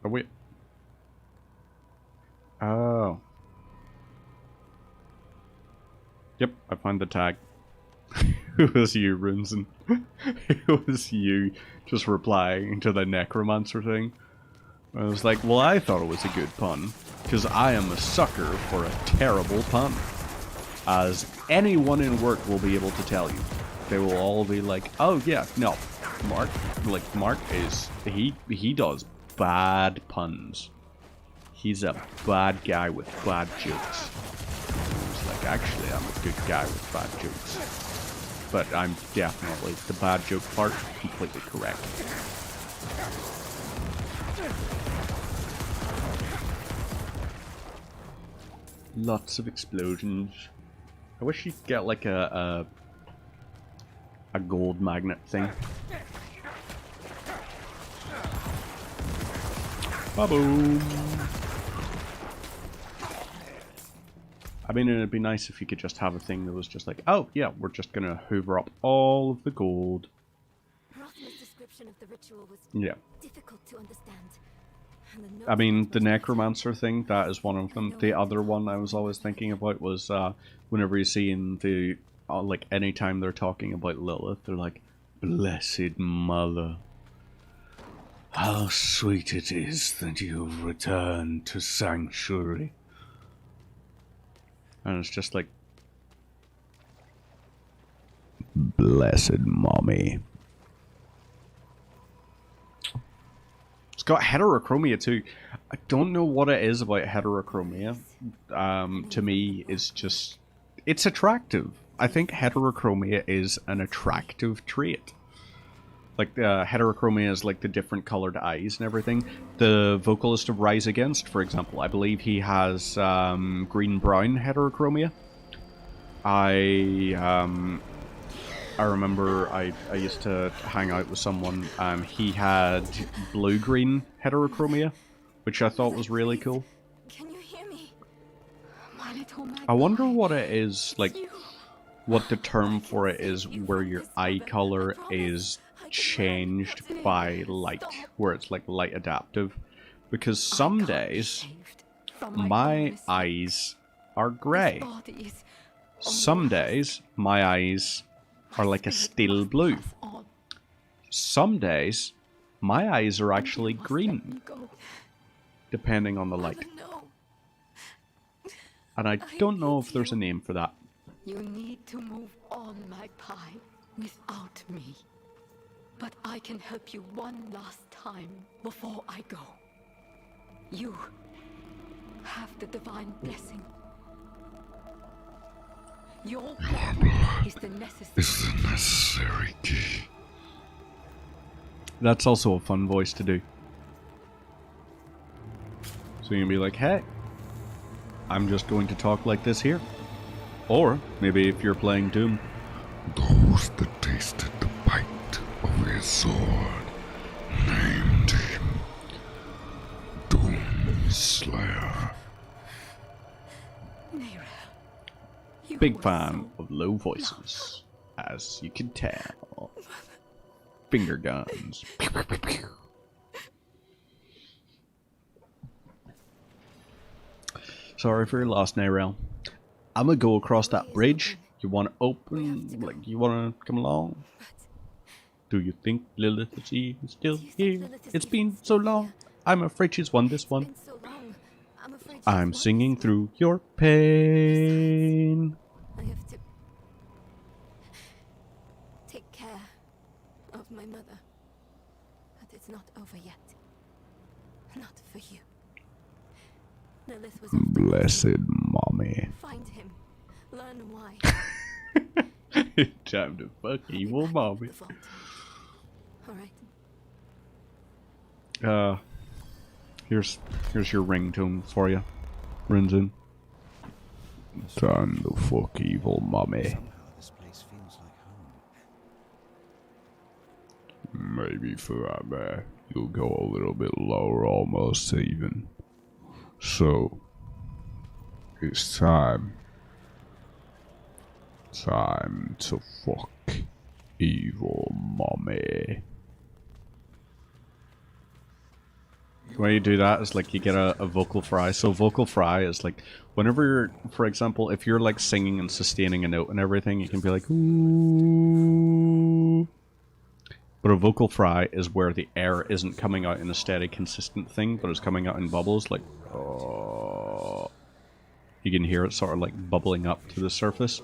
Oh, wait. Oh. Yep, I found the tag. It was you, Runzen. It was you just replying to the Necromancer thing. I was like, well, I thought it was a good pun, because I am a sucker for a terrible pun. As anyone in work will be able to tell you. They will all be like, oh yeah, no, Mark is, he does bad puns. He's a bad guy with bad jokes. It's like, actually, I'm a good guy with bad jokes. But I'm definitely, the bad joke part, completely correct. Lots of explosions. I wish you'd get like a gold magnet thing. Ba-boom! I mean, it'd be nice if you could just have a thing that was just like, oh yeah, we're just gonna hoover up all of the gold. Rothman's description of the ritual was difficult to understand. I mean, the Necromancer thing, that is one of them. The other one I was always thinking about was whenever you see in the, like, anytime they're talking about Lilith, they're like, Blessed Mother, how sweet it is that you've returned to Sanctuary. And it's just like, Blessed Mommy. got heterochromia too. I don't know what it is about heterochromia. To me, it's just... It's attractive. I think heterochromia is an attractive trait. Like, heterochromia is like the different colored eyes and everything. The vocalist of Rise Against, for example, I believe he has green-brown heterochromia. I remember I used to hang out with someone, he had blue-green heterochromia, which I thought was really cool. Can you hear me? My little I wonder what it is, like, what the term for it is where your eye color is changed by light, where it's like light adaptive. Because some days, my eyes are grey. Some days, my eyes are like a steel blue. Some days, my eyes are actually green, depending on the light. And I don't know if there's a name for that. You need to move on, Magpie, without me. But I can help you one last time before I go. You have the divine blessing. Your blood is the necessary key. That's also a fun voice to do. So you can be like, hey, I'm just going to talk like this here. Or, maybe if you're playing Doom. Those that tasted the bite of his sword named him Doomslayer. Big fan of low voices, as you can tell. Finger guns. Pew, pew, pew, pew. Sorry for your loss, Nayrel. I'm gonna go across that bridge. You wanna open? Like, you wanna come along? Do you think Lilith is even still here? It's been so long. I'm afraid she's won this one. I'm singing through your pain. I have to take care of my mother. But it's not over yet. Not for you. Lilith was often Blessed mommy. find him. Learn why. Time to fuck evil mommy. Alright. Here's your ringtone for you, Rinzin. Time to fuck evil mommy. Somehow this place feels like home. Maybe for that matter, you'll go a little bit lower, almost even. So, it's time. Time to fuck evil mommy. The way you do that is like you get a vocal fry. So vocal fry is like whenever you're, for example, if you're like singing and sustaining a note and everything, you can be like ooh. But a vocal fry is where the air isn't coming out in a steady, consistent thing, but it's coming out in bubbles, like oh. You can hear it sort of like bubbling up to the surface.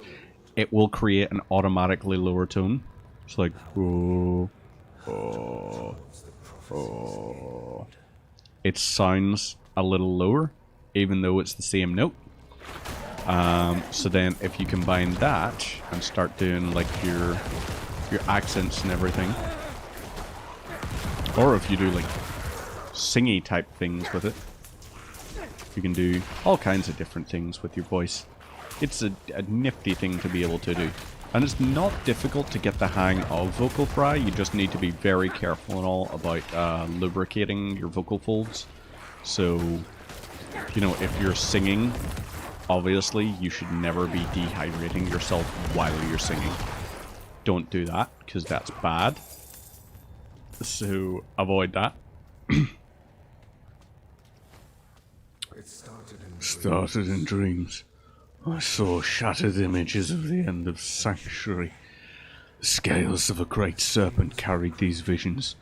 It will create an automatically lower tone. It's like oh, oh, oh. It sounds a little lower, even though it's the same note. So then if you combine that and start doing like your accents and everything, or if you do like singy type things with it, you can do all kinds of different things with your voice. It's a nifty thing to be able to do. And it's not difficult to get the hang of vocal fry, you just need to be very careful and all about lubricating your vocal folds. So, you know, if you're singing, obviously you should never be dehydrating yourself while you're singing. Don't do that, because that's bad. So, avoid that. It started in dreams. I saw shattered images of the end of Sanctuary. The scales of a great serpent carried these visions,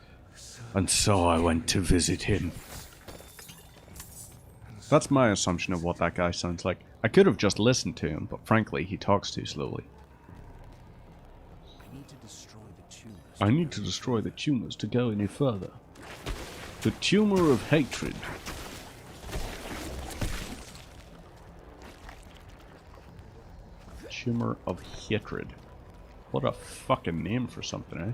and so I went to visit him. That's my assumption of what that guy sounds like. I could have just listened to him, but frankly, he talks too slowly. I need to destroy the tumors. I need to destroy the tumors to go any further. The tumor of hatred. Tumor of hatred. What a fucking name for something, eh?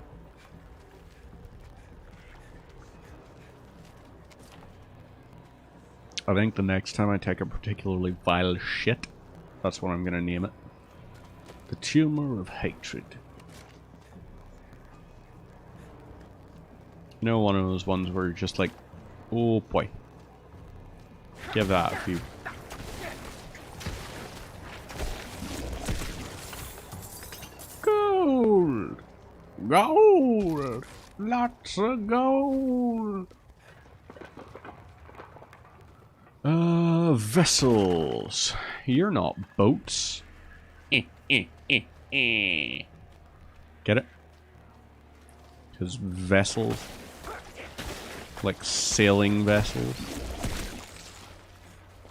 I think the next time I take a particularly vile shit, that's what I'm gonna name it. The tumor of hatred. You know, one of those ones where you're just like, oh boy. Give that a few. Gold! Gold! Lots of gold! Vessels. You're not boats. Get it? Because vessels, like sailing vessels,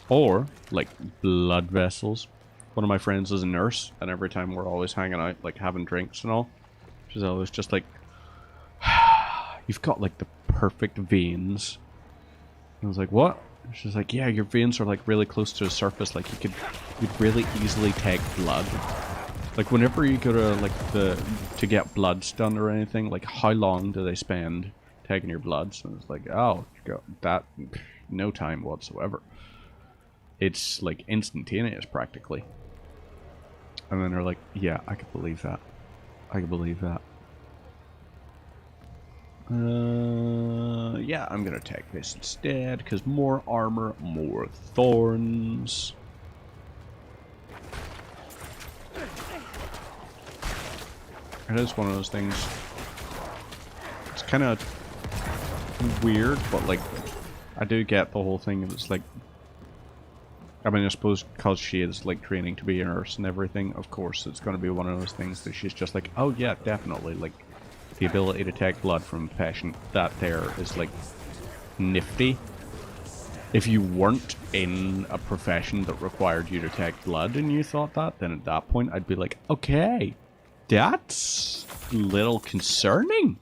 or like blood vessels. One of my friends is a nurse, and every time we're always hanging out, like having drinks and all, she's always just like, "You've got like the perfect veins." I was like, "What?" She's like, "Yeah, your veins are like really close to the surface. Like you'd really easily take blood. Like whenever you go to like to get bloods done or anything, like how long do they spend taking your bloods?" And it's like, "Oh, that no time whatsoever. It's like instantaneous practically." And then they're like, "Yeah, I could believe that. I could believe that." Yeah, I'm gonna take this instead, because more armor, more thorns. It is one of those things. It's kind of weird, but like, I do get the whole thing. It's like, I mean, I suppose because she is like training to be a nurse and everything, of course, it's going to be one of those things that she's just like, oh yeah, definitely, like, the ability to take blood from a patient, that there is like nifty. If you weren't in a profession that required you to take blood and you thought that, then at that point I'd be like, okay, that's a little concerning.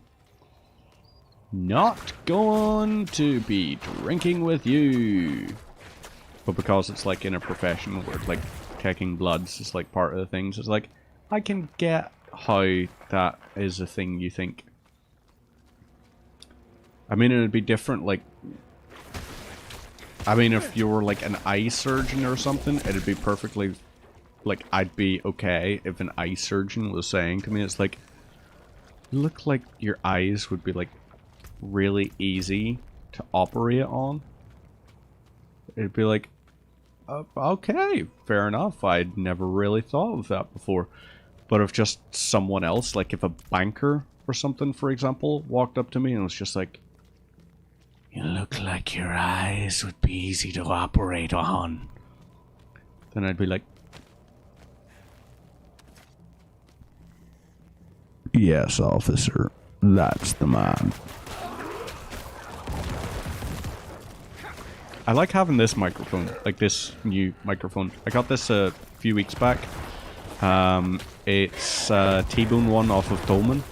Not going to be drinking with you. But because it's like in a profession where like taking bloods is like part of the things, it's like, I can get how that is a thing you think. I mean, it'd be different, like, I mean, if you were like an eye surgeon or something, it'd be perfectly, like, I'd be okay if an eye surgeon was saying to me, it's like, you look like your eyes would be like really easy to operate on. It'd be like, okay, fair enough. I'd never really thought of that before. But if just someone else, like if a banker or something, for example, walked up to me and was just like, you look like your eyes would be easy to operate on, then I'd be like, yes, officer, that's the man. I like having this microphone, like this new microphone. I got this a few weeks back. It's a T-Bone one off of Dolman,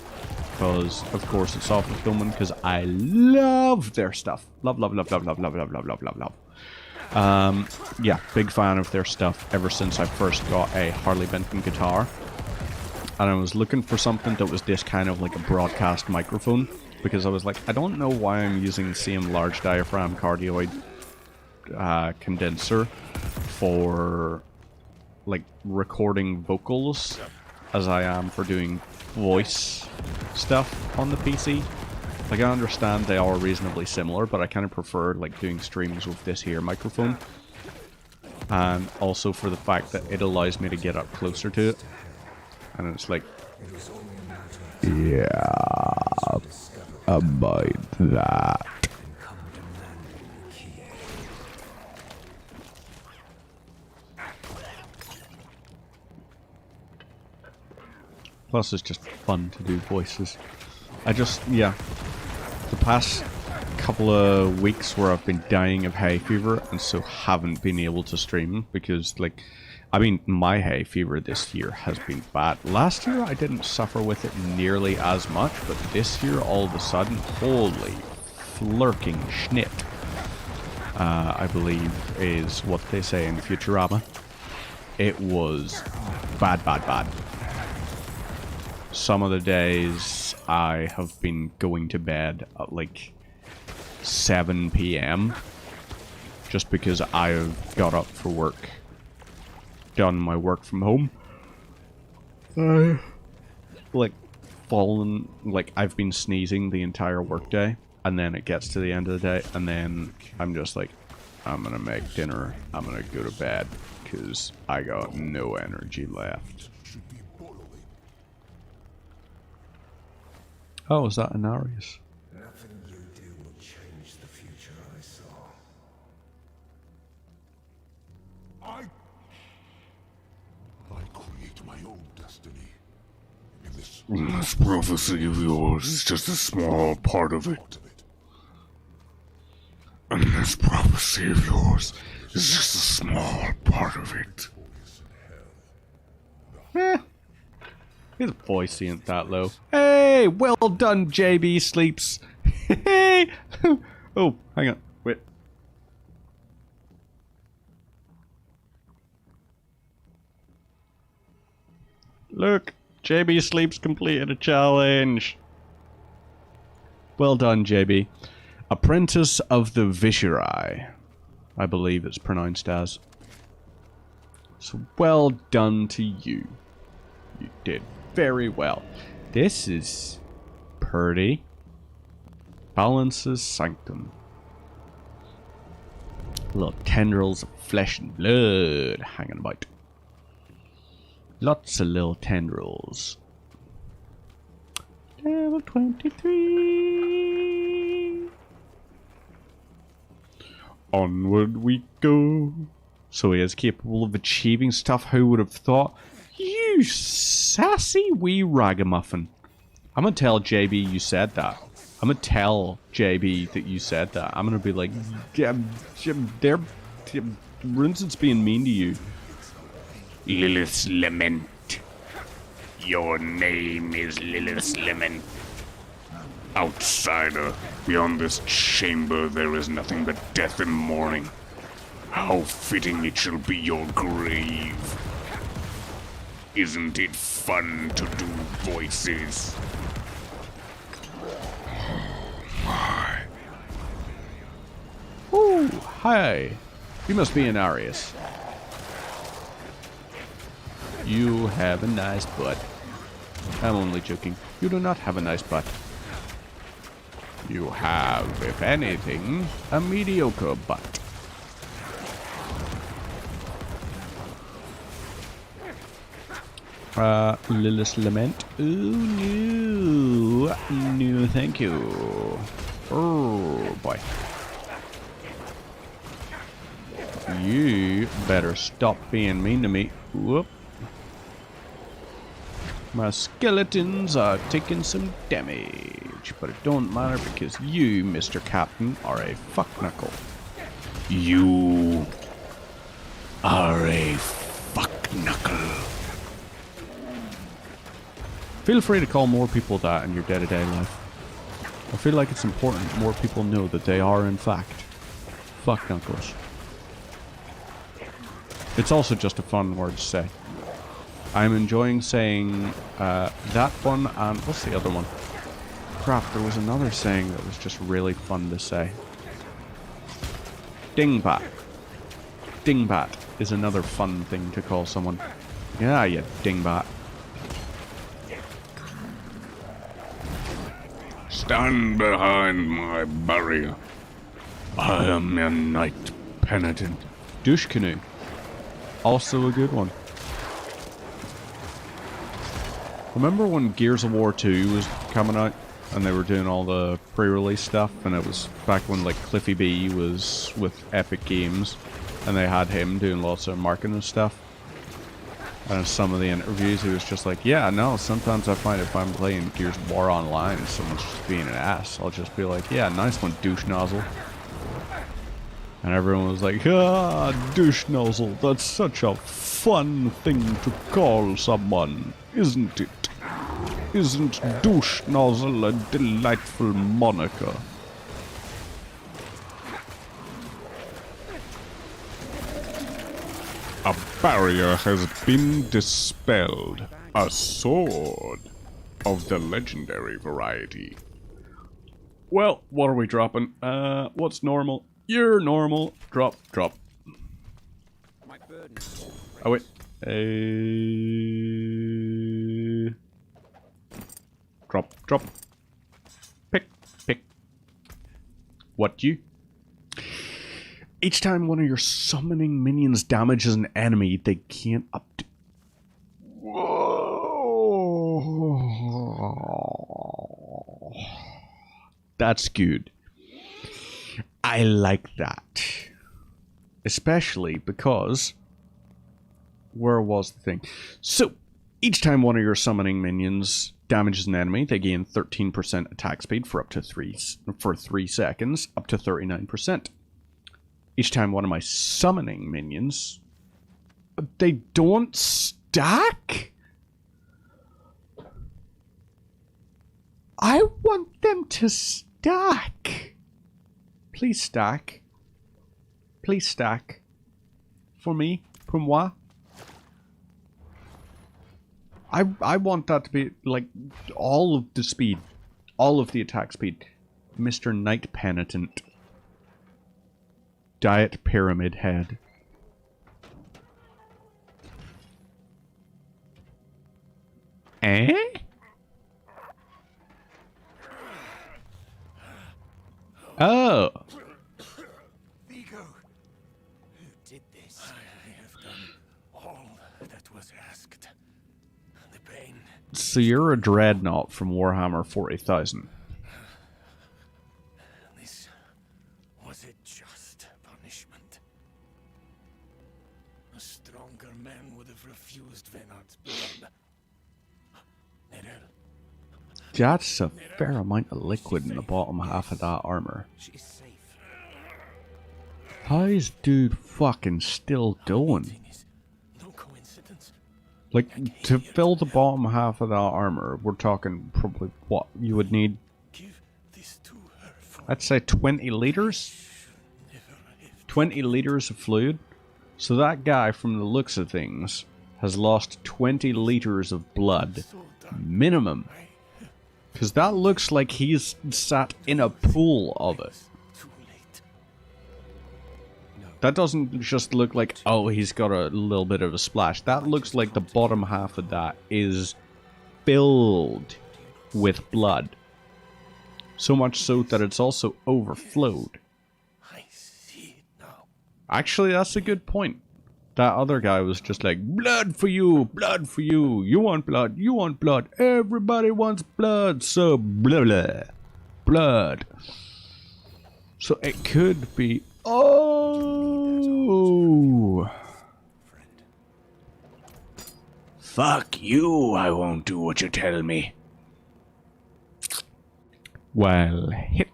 because of course it's off of Dolman, because I love their stuff. Love. Yeah, big fan of their stuff ever since I first got a Harley Benton guitar. And I was looking for something that was this kind of like a broadcast microphone, because I was like, I don't know why I'm using the same large diaphragm cardioid condenser for like recording vocals as I am for doing voice stuff on the PC. Like, I understand they are reasonably similar, but I kind of prefer like doing streams with this here microphone, and also for the fact that it allows me to get up closer to it. And it's like, yeah, about that. Plus, it's just fun to do voices. I just, yeah, the past couple of weeks where I've been dying of hay fever and so haven't been able to stream because, like, I mean, my hay fever this year has been bad. Last year I didn't suffer with it nearly as much, but this year all of a sudden, holy flirking schnit, I believe is what they say in Futurama. It was bad, bad, bad. Some of the days I have been going to bed at like 7 p.m. just because I've got up for work, done my work from home. Like fallen, like I've been sneezing the entire workday, and then it gets to the end of the day, and then I'm just like, I'm gonna make dinner, I'm gonna go to bed, because I got no energy left. Oh, is that Anarius? Nothing you do will change the future I saw. I create my own destiny. In this This prophecy of yours is just a small part of it. And this prophecy of yours is just a small part of it. His voice ain't that low. Hey, well done, JB Sleeps. Hey. Oh, hang on. Wait. Look, JB Sleeps completed a challenge. Well done, JB. Apprentice of the Viscerai, I believe it's pronounced as. So well done to you. You did very well. This is pretty. Balances Sanctum. Little tendrils of flesh and blood hanging about. Lots of little tendrils. Level 23. Onward we go. So he is capable of achieving stuff. Who would have thought? You sassy wee ragamuffin. I'm gonna tell JB you said that. I'm gonna tell JB that you said that. I'm gonna be like, Rinson's being mean to you. Lilith's Lament. Your name is Lilith's Lament. Outsider, beyond this chamber there is nothing but death and mourning. How fitting it shall be your grave. Isn't it fun to do voices? Ooh, hi. You must be an Arius. You have a nice butt. I'm only joking. You do not have a nice butt. You have, if anything, a mediocre butt. Lilith's Lament. Oh no. No, thank you. Oh boy. You better stop being mean to me. Whoop. My skeletons are taking some damage, but it don't matter because you, Mr. Captain, are a fuckknuckle. You are a fuckknuckle. Feel free to call more people that in your day-to-day life. I feel like it's important more people know that they are, in fact, fuckknuckles. It's also just a fun word to say. I'm enjoying saying that one and what's the other one? Crap, there was another saying that was just really fun to say. Dingbat. Dingbat is another fun thing to call someone. Yeah, you dingbat. Stand behind my barrier. I am a knight penitent. Douche canoe. Also a good one. Remember when Gears of War 2 was coming out and they were doing all the pre-release stuff, and it was back when like Cliffy B was with Epic Games and they had him doing lots of marketing and stuff. And in some of the interviews he was just like, yeah, no, sometimes I find if I'm playing Gears of War online and someone's just being an ass, I'll just be like, yeah, nice one, douche nozzle. And everyone was like, ah, douche nozzle, that's such a fun thing to call someone, isn't it? Isn't douche nozzle a delightful moniker? barrier has been dispelled. A sword of the legendary variety. Well, what are we dropping? What's normal? You're normal. Drop, drop. My burden. Oh, wait. Drop, drop. Pick, pick. What you? Each time one of your summoning minions damages an enemy, they can't up to... Whoa. That's good. I like that. Especially because... Where was the thing? So, each time one of your summoning minions damages an enemy, they gain 13% attack speed for up to 3 seconds, up to 39%. Each time one of my summoning minions... They don't stack? I want them to stack. Please stack. Please stack. For me. Pour moi. I want that to be, like, all of the speed. All of the attack speed. Mr. Knight Penitent. Diet Pyramid Head. Eh? Oh. Vigo, who did this? I have done all that was asked. The pain. So you're a dreadnought from Warhammer 40,000. This was a just punishment. A stronger man would have refused Venard's blood. Nerel, That's a fair amount of liquid in the bottom half of that armor. She's safe. How is dude fucking still going? thing is no coincidence. Like, to fill the bottom half of that armor, we're talking probably what you would need. Give this to her for I'd say 20 liters? never have 20 liters of fluid? So that guy, from the looks of things, has lost 20 liters of blood. so done. Minimum. Because that looks like he's sat in a pool of it. Too late. That doesn't just look like, oh, he's got a little bit of a splash. That looks like the bottom half of that is filled with blood. So much so that it's also overflowed. I see it now. Actually, that's a good point. That other guy was just like, blood for you, blood for you. You want blood, you want blood. Everybody wants blood, so blah blah. Blood. So it could be... Oh! Fuck you, I won't do what you tell me. While hit.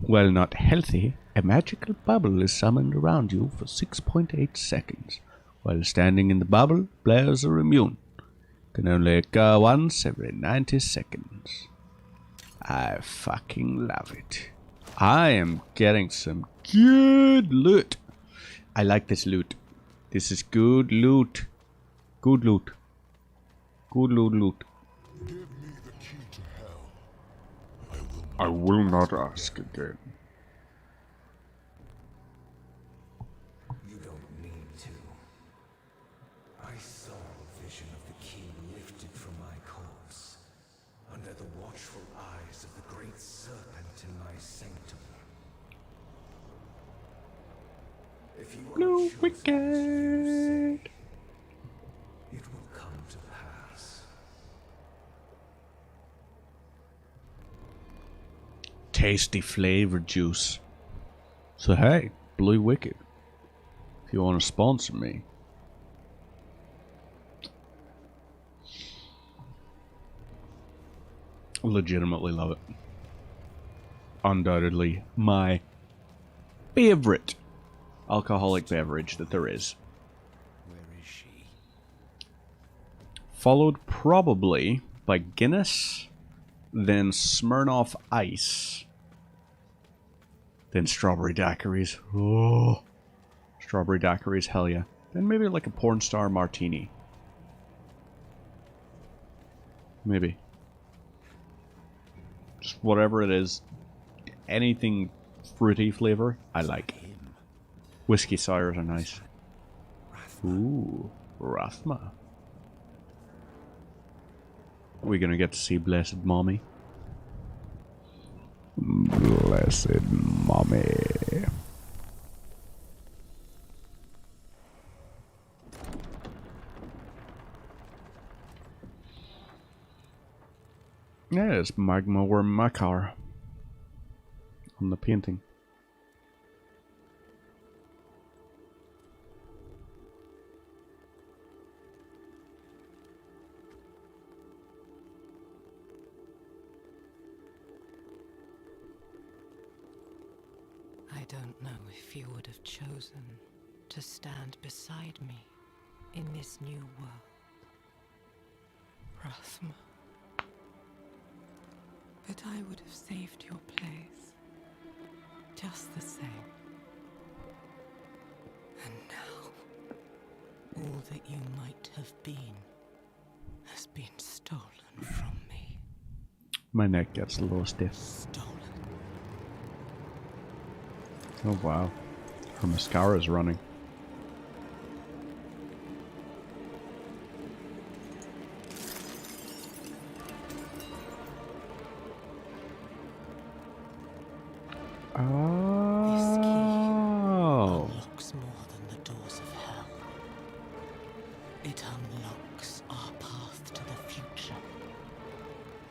While not healthy, a magical bubble is summoned around you for 6.8 seconds. While standing in the bubble, players are immune. Can only occur once every 90 seconds. I fucking love it. I am getting some good loot. I like this loot. This is good loot. Good loot. Good loot. Give me the key to hell. I will not ask again. You don't need to. I saw a vision of the key lifted from my corpse, under the watchful eyes of the great serpent in my sanctum. If you are No chosen wicked. as you say, it will come to pass. Tasty flavor juice. So hey, Blue Wicked, if you want to sponsor me. Legitimately love it. Undoubtedly my favorite alcoholic beverage that there is. Where is she? Followed probably by Guinness, then Smirnoff Ice, then Strawberry Daiquiris. Oh, Strawberry Daiquiris, hell yeah. Then maybe like a porn star martini. Maybe. Just whatever it is. Anything fruity flavor, I like. Whiskey sours are nice. Ooh, Rathma. Are we gonna get to see Blessed Mommy? Blessed Mommy. Yeah, it's Magma Worm Makar on the painting. I don't know if you would have chosen to stand beside me in this new world, Rathma. But I would have saved your place, just the same. And now, all that you might have been has been stolen from me. My neck gets a little stiff. Stolen. Oh wow. Her mascara's running. This key Oh. unlocks more than the doors of hell. It unlocks our path to the future.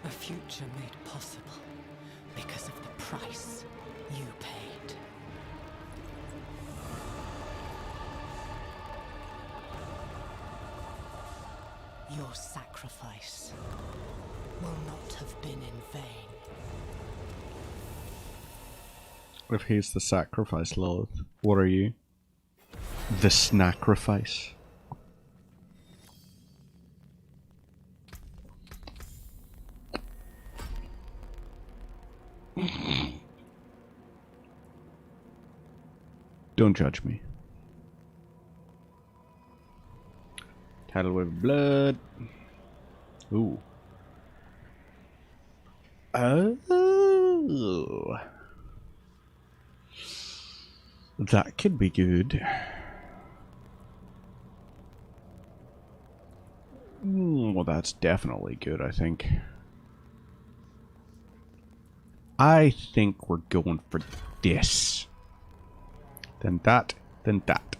A future made possible because of the price you paid. Your sacrifice will not have been in vain. If he's the sacrifice, Lilith, what are you? The snacrifice. Don't judge me. Tidal wave of blood. Ooh. Oh. That could be good. Well, that's definitely good, I think. I think we're going for this. Then that, then that.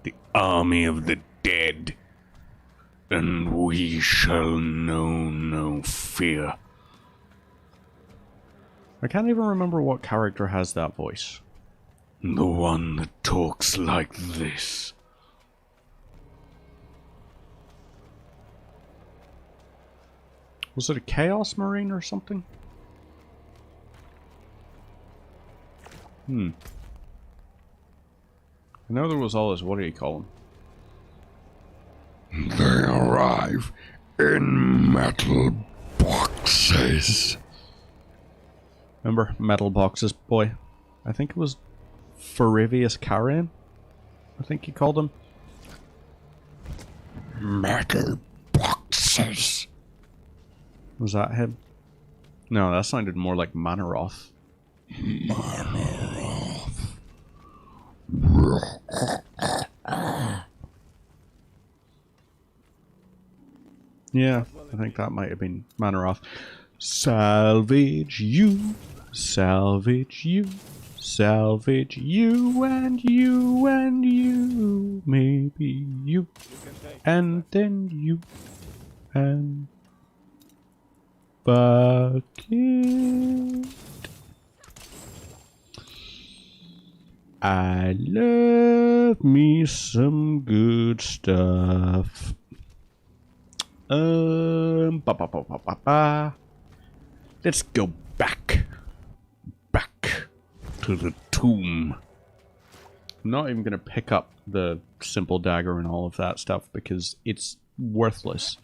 The army of the dead. And we shall know no fear. I can't even remember what character has that voice. The one that talks like this. Was it a Chaos Marine or something? I know there was all this, what do you call them? They arrive in metal boxes. Remember metal boxes, boy? I think it was Farivius Karen. I think you called him. Metal boxes. Was that him? No, that sounded more like Manaroth. Yeah, I think that might have been Manaroth. Salvage you, salvage you, salvage you and you and you, maybe you, and then you, and fuck it. I love me some good stuff. Ba ba ba ba ba ba. Let's go back To the tomb. I'm not even gonna pick up the simple dagger and all of that stuff because it's worthless.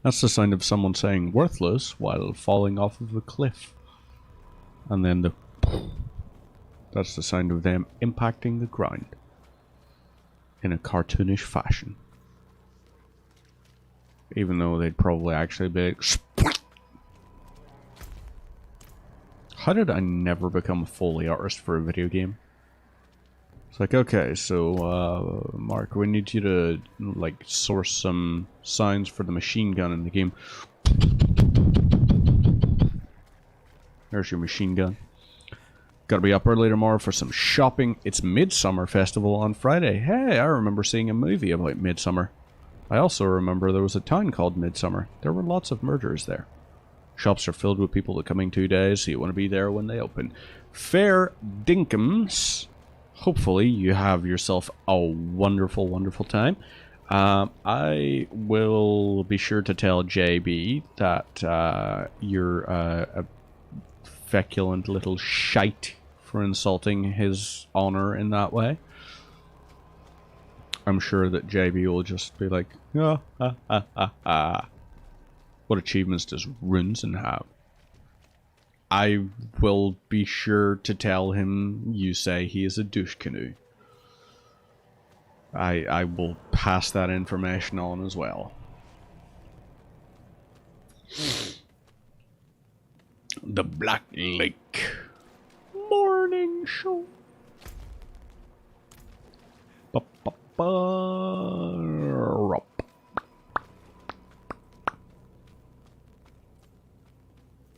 That's the sound of someone saying worthless while falling off of a cliff. And then the... That's the sound of them impacting the ground in a cartoonish fashion. Even though they'd probably actually be like... How did I never become a Foley artist for a video game? It's like, okay, so, Mark, we need you to, like, source some sounds for the machine gun in the game. There's your machine gun. Gotta be up early tomorrow for some shopping. It's Midsummer Festival on Friday. Hey, I remember seeing a movie about Midsummer. I also remember there was a town called Midsummer. There were lots of murders there. Shops are filled with people the coming 2 days, so you want to be there when they open. Fair dinkums. Hopefully you have yourself a wonderful, wonderful time. I will be sure to tell JB that you're a feculent little shite for insulting his honor in that way. I'm sure that JB will just be like, ah, ah, ah, ah, ah. What achievements does Runesen have? I will be sure to tell him you say he is a douche canoe. I will pass that information on as well. The Black Lake Morning Show.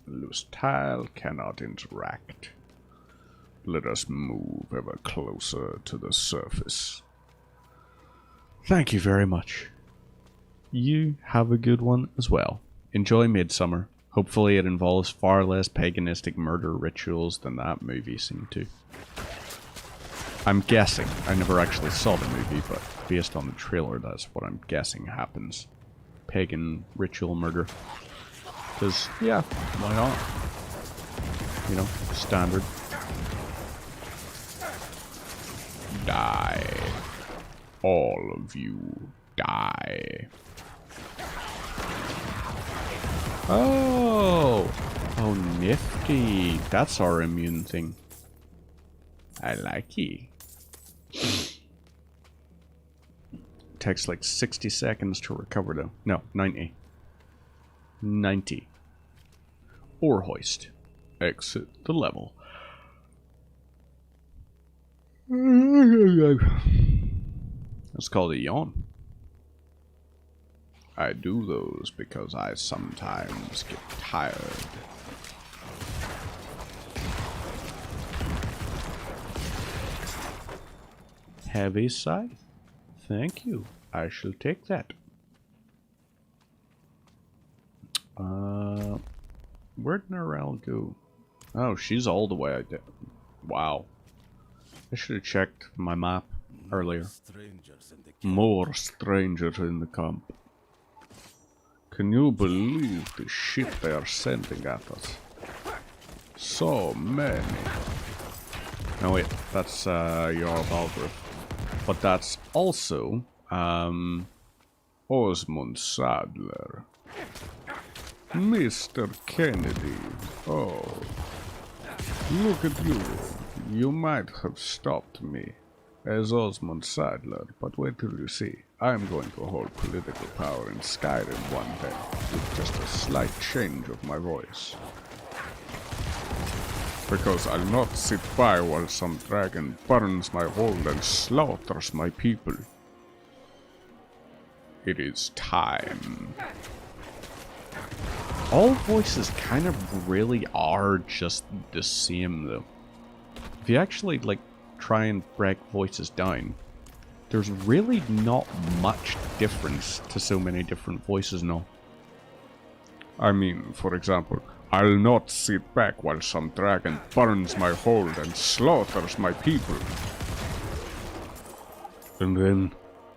Loose tile cannot interact. Let us move ever closer to the surface. Thank you very much. You have a good one as well. Enjoy Midsummer. Hopefully it involves far less paganistic murder rituals than that movie seemed to. I'm guessing. I never actually saw the movie, but based on the trailer, that's what I'm guessing happens. Pagan ritual murder. Because, yeah, why not? You know, standard. Die. All of you, die. Oh! Oh, nifty. That's our immune thing. I like it. Takes like 60 seconds to recover though. No, 90. 90. Ore hoist. Exit the level. It's called a yawn. I do those because I sometimes get tired. Heavy scythe. Thank you. I shall take that. Where'd Narelle go? Oh, she's all the way out there. Wow. I should have checked my map earlier. More strangers in the camp. Can you believe the shit they are sending at us? So many. No wait, that's your Balgruuf. But that's also Osmond Sadler. Mr. Kennedy. Oh. Look at you. You might have stopped me as Osmond Sadler, but wait till you see. I am going to hold political power in Skyrim one day, with just a slight change of my voice. Because I'll not sit by while some dragon burns my hold and slaughters my people. It is time. All voices kind of really are just the same though. If you actually like try and break voices down, there's really not much difference to so many different voices now. I mean, for example, I'll not sit back while some dragon burns my hold and slaughters my people. And then,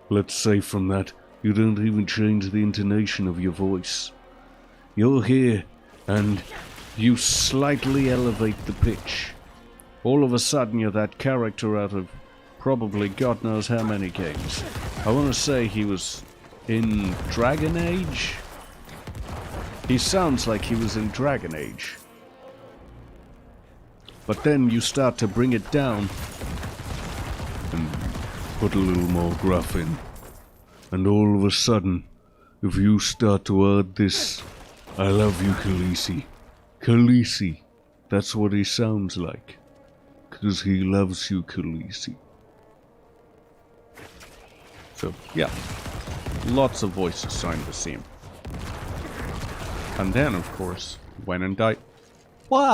let's say from that, you don't even change the intonation of your voice. You're here, and you slightly elevate the pitch. All of a sudden you're that character out of probably God knows how many games. I want to say he was in Dragon Age, He sounds like he was in Dragon Age. But then you start to bring it down and put a little more gruff in. And all of a sudden, if you start to add this, I love you, Khaleesi. Khaleesi. That's what he sounds like. 'Cause he loves you, Khaleesi. So, yeah. Lots of voices sound the same. And then, of course, when in doubt, Wah!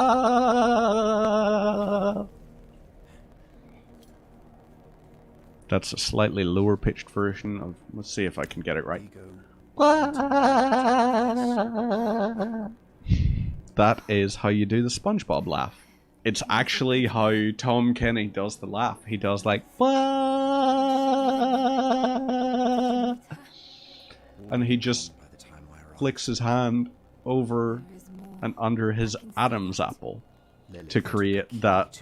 That's a slightly lower pitched version of, let's see if I can get it right. That is how you do the SpongeBob laugh. It's actually how Tom Kenny does the laugh. He does like, Wah! And he just flicks his hand over and under his Adam's apple to create that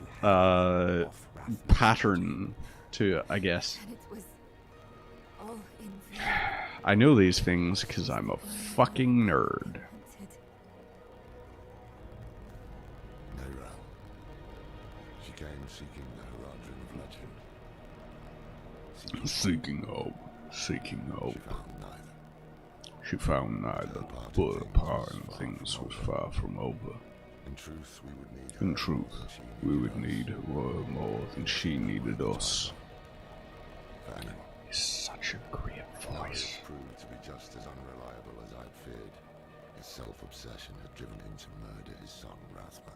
pattern to it, I guess. I know these things because I'm a fucking nerd. She came seeking the horizon of legend. Seeking hope, seeking hope. She found neither. She found neither, but a part in things was far from over. In truth, we would need her. In truth, we would need her more than she needed us. He's such a great voice. Proved to be just as unreliable as I'd feared. His self-obsession had driven him to murder his son, Rathma.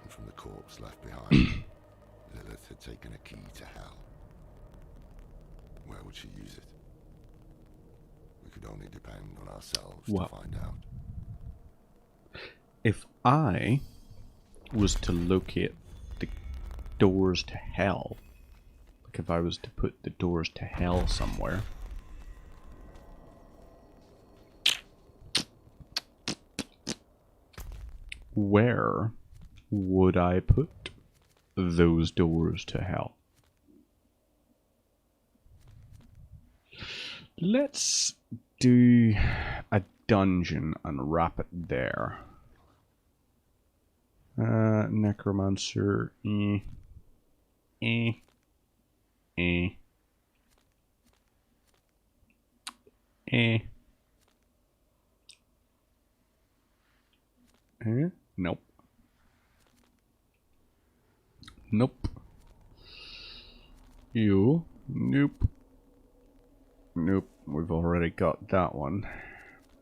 And from the corpse left behind, Lilith had taken a key to hell. Where would she use it? We could only depend on ourselves to find out. If I was to locate the doors to hell, like if I was to put the doors to hell somewhere, where would I put those doors to hell? Let's do a dungeon and wrap it there. Necromancer, nope. Nope. You, nope. Nope, we've already got that one.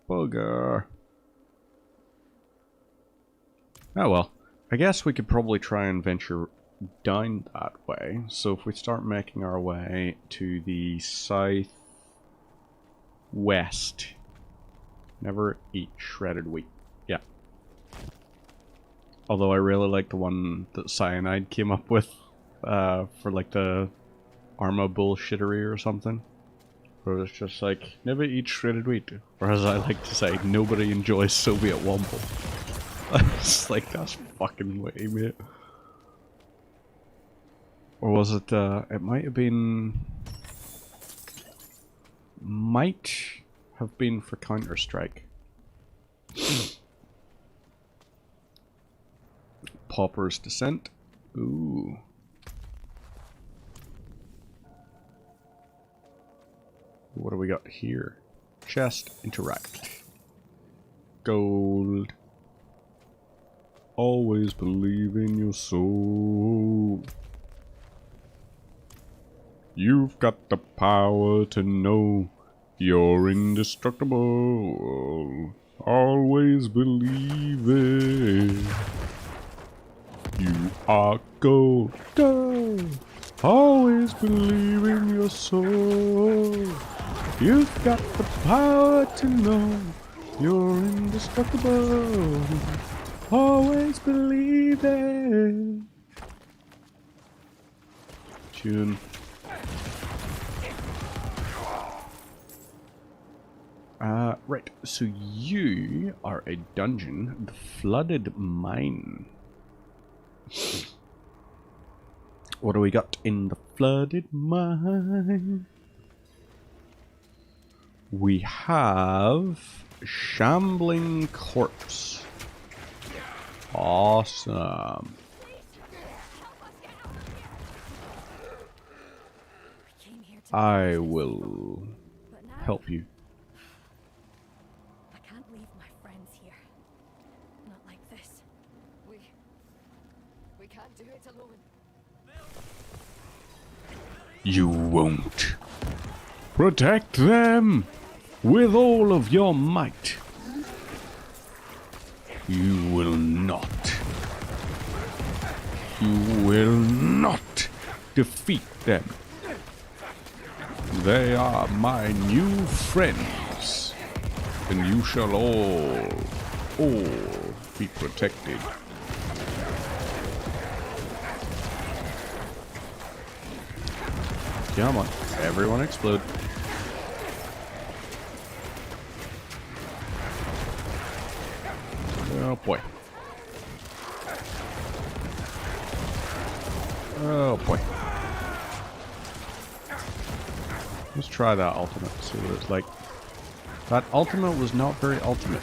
Bugger. Oh well, I guess we could probably try and venture down that way. So if we start making our way to the southwest, never eat shredded wheat. Yeah. Although I really like the one that Cyanide came up with for like the Arma bullshittery or something. Where it's just like, never eat shredded wheat. Or as I like to say, nobody enjoys Soviet Womble. It's like, that's fucking way, mate. Or was it, it might have been... Might have been for Counter-Strike. Pauper's Descent. Ooh. What do we got here? Chest, interact. Gold. Always believe in your soul. You've got the power to know you're indestructible. Always believe it. You are gold. Gold. Always believe in your soul. You've got the power to know you're indestructible. Always believe it. Tune. Right, so you are a dungeon, the Flooded Mine. What do we got in the Flooded Mine? We have Shambling corpse. Awesome. Came here to I will but now help you. I can't leave my friends here. Not like this. We can't do it alone. You won't. Protect them with all of your might. You will not. You will not defeat them. They are my new friends, and you shall all be protected. Come on, everyone explode. Oh boy. Oh boy. Let's try that ultimate, see what it's like. That ultimate was not very ultimate.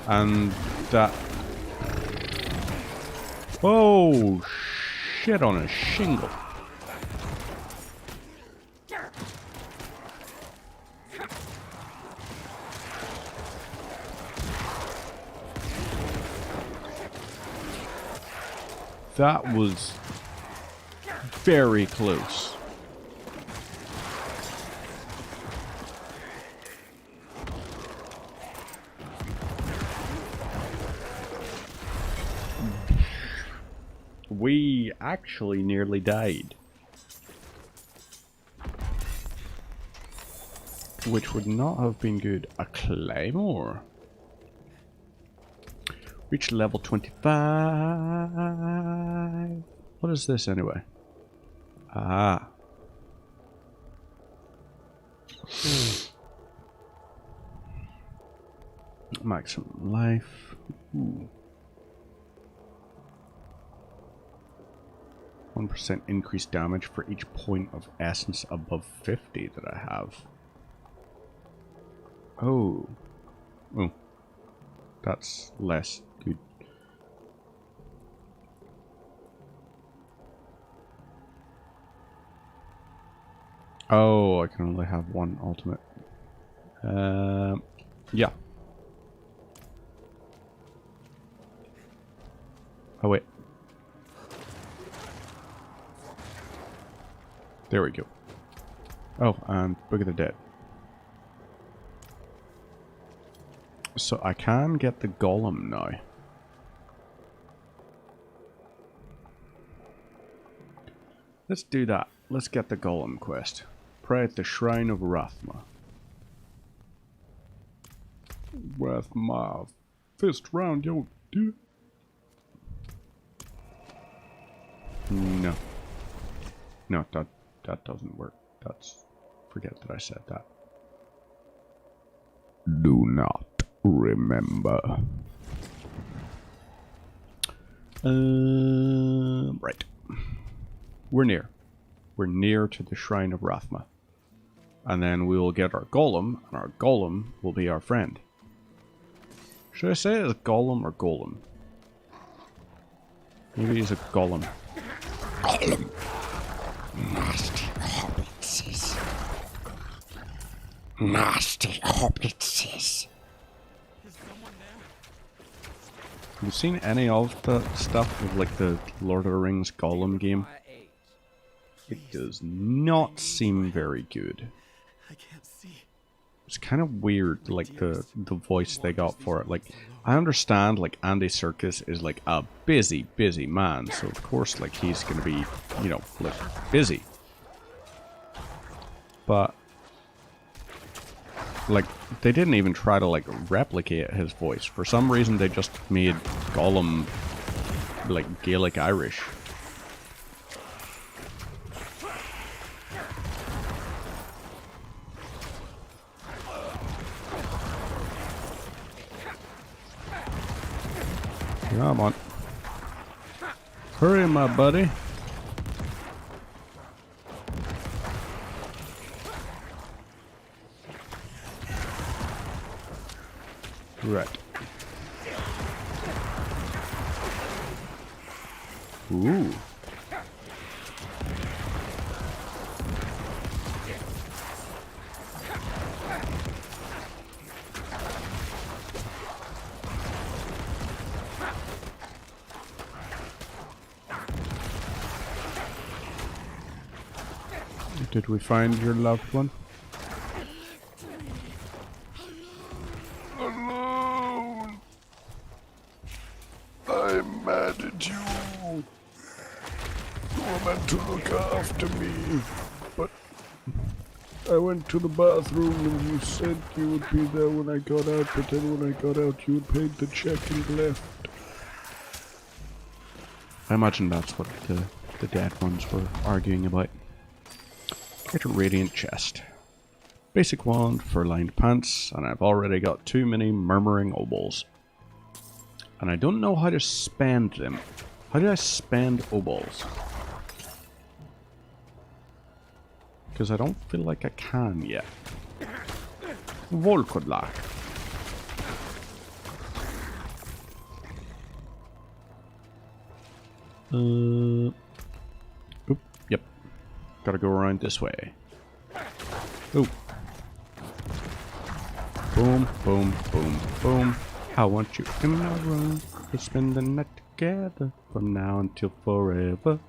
And that... Oh, shit on a shingle. That was very close. We actually nearly died. Which would not have been good. A claymore. Reach level 25. What is this anyway? Ah. Maximum life. Ooh. 1% increased damage for each point of essence above 50 that I have. Oh. Oh. That's less good. Oh, I can only have one ultimate. Yeah. Oh, wait. There we go. Oh, and Book of the Dead. So I can get the golem now. Let's do that. Let's get the golem quest. Pray at the Shrine of Rathma. Rathma, fist round your dude. No. No, that doesn't work. That's... Forget that I said that. Do not remember. Right. We're near. We're near to the Shrine of Rathma. And then we will get our golem, and our golem will be our friend. Should I say it's golem or golem? Maybe he's a golem. Golem. Nasty hobbitses. Nasty hobbitses. Have you seen any of the stuff of like the Lord of the Rings Golem game? It does not seem very good. I can't see. It's kind of weird, like the voice they got for it. Like, I understand like Andy Serkis is like a busy man, so of course like he's gonna be, you know, like busy. But like they didn't even try to like replicate his voice. For some reason they just made Gollum like Gaelic Irish. Come on. Hurry, my buddy. Right. Ooh. Did we find your loved one? Alone. I'm mad at you. You were meant to look after me, but I went to the bathroom and you said you would be there when I got out, but then when I got out you had paid the check and left. I imagine that's what the dead ones were arguing about. Get a radiant chest. Basic wand, fur-lined pants, and I've already got too many murmuring obols. And I don't know how to spend them. How do I spend obols? Because I don't feel like I can yet. Volkodlak. Oop, yep. Gotta go around this way. Oop. Boom, boom, boom, boom. I want you in my room. We'll spend the night together from now until forever.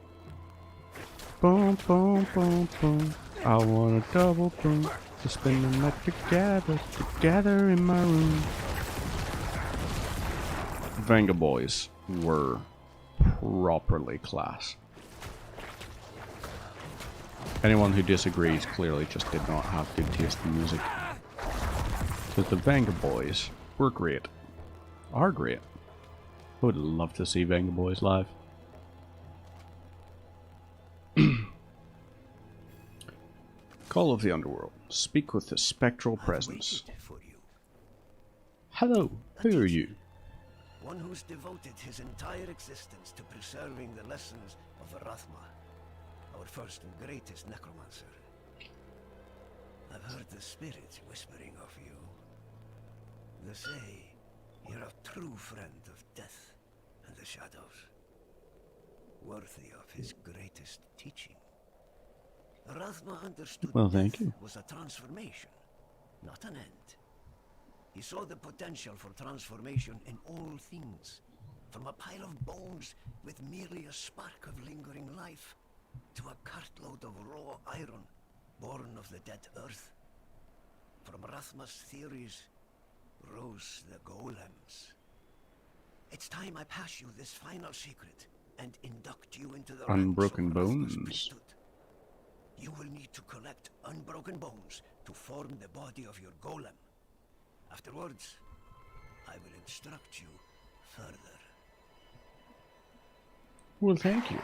Boom, boom, boom, boom. I want a double boom. To spend the night together in my room. Venga Boys were properly class. Anyone who disagrees clearly just did not have good taste in music. Because the Venga Boys were great. Are great. I would love to see Venga Boys live. Call of the Underworld. Speak with the spectral presence. For you. Hello, who are you? One who's devoted his entire existence to preserving the lessons of Arathma, our first and greatest necromancer. I've heard the spirits whispering of you. They say you're a true friend of death and the shadows, worthy of his greatest teaching. Arathma understood Well, thank death you. was a transformation, not an end. He saw the potential for transformation in all things, from a pile of bones with merely a spark of lingering life, to a cartload of raw iron born of the dead earth. From Rathma's theories rose the golems. It's time I pass you this final secret and induct you into the Unbroken ranks of Rathma's bones. priesthood. You will need to collect unbroken bones to form the body of your golem. Afterwards, I will instruct you further. Well, thank you.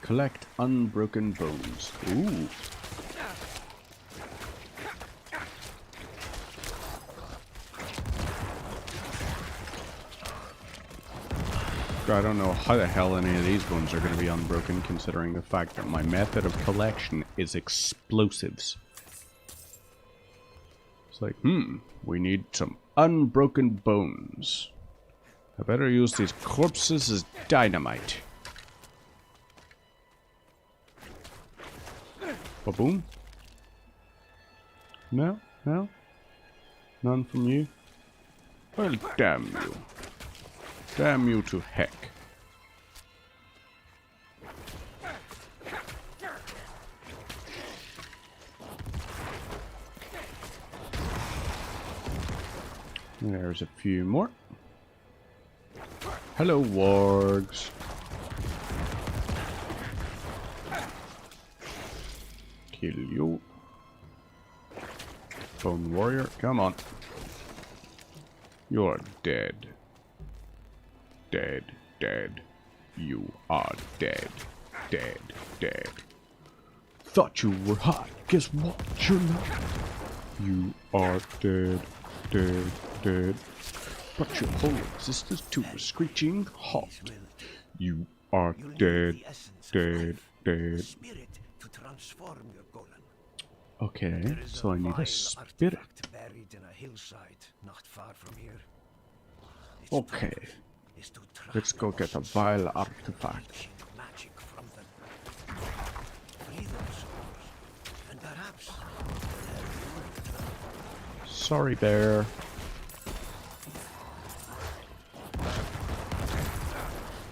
Collect unbroken bones. Ooh. I don't know how the hell any of these bones are going to be unbroken, considering the fact that my method of collection is explosives. It's like, we need some unbroken bones. I better use these corpses as dynamite. Ba-boom. No? No? None from you? Well, damn you. Damn you to heck. There's a few more. Hello, wargs. Kill you. Bone warrior, come on. You're dead. Dead, dead. You are dead. Dead, dead. Thought you were hot. Guess what? You're not. You are dead, dead, dead. But your whole existence to a screeching halt. You are You'll need dead, the essence of dead, life, dead. the spirit to transform your golem. Okay, There is so I need a vile spirit. artifact buried in a hillside not far from here. Its Okay, purpose is to track let's go the get a lost vile souls and artifact. ancient magic from them. Free those souls, and perhaps Sorry, bear.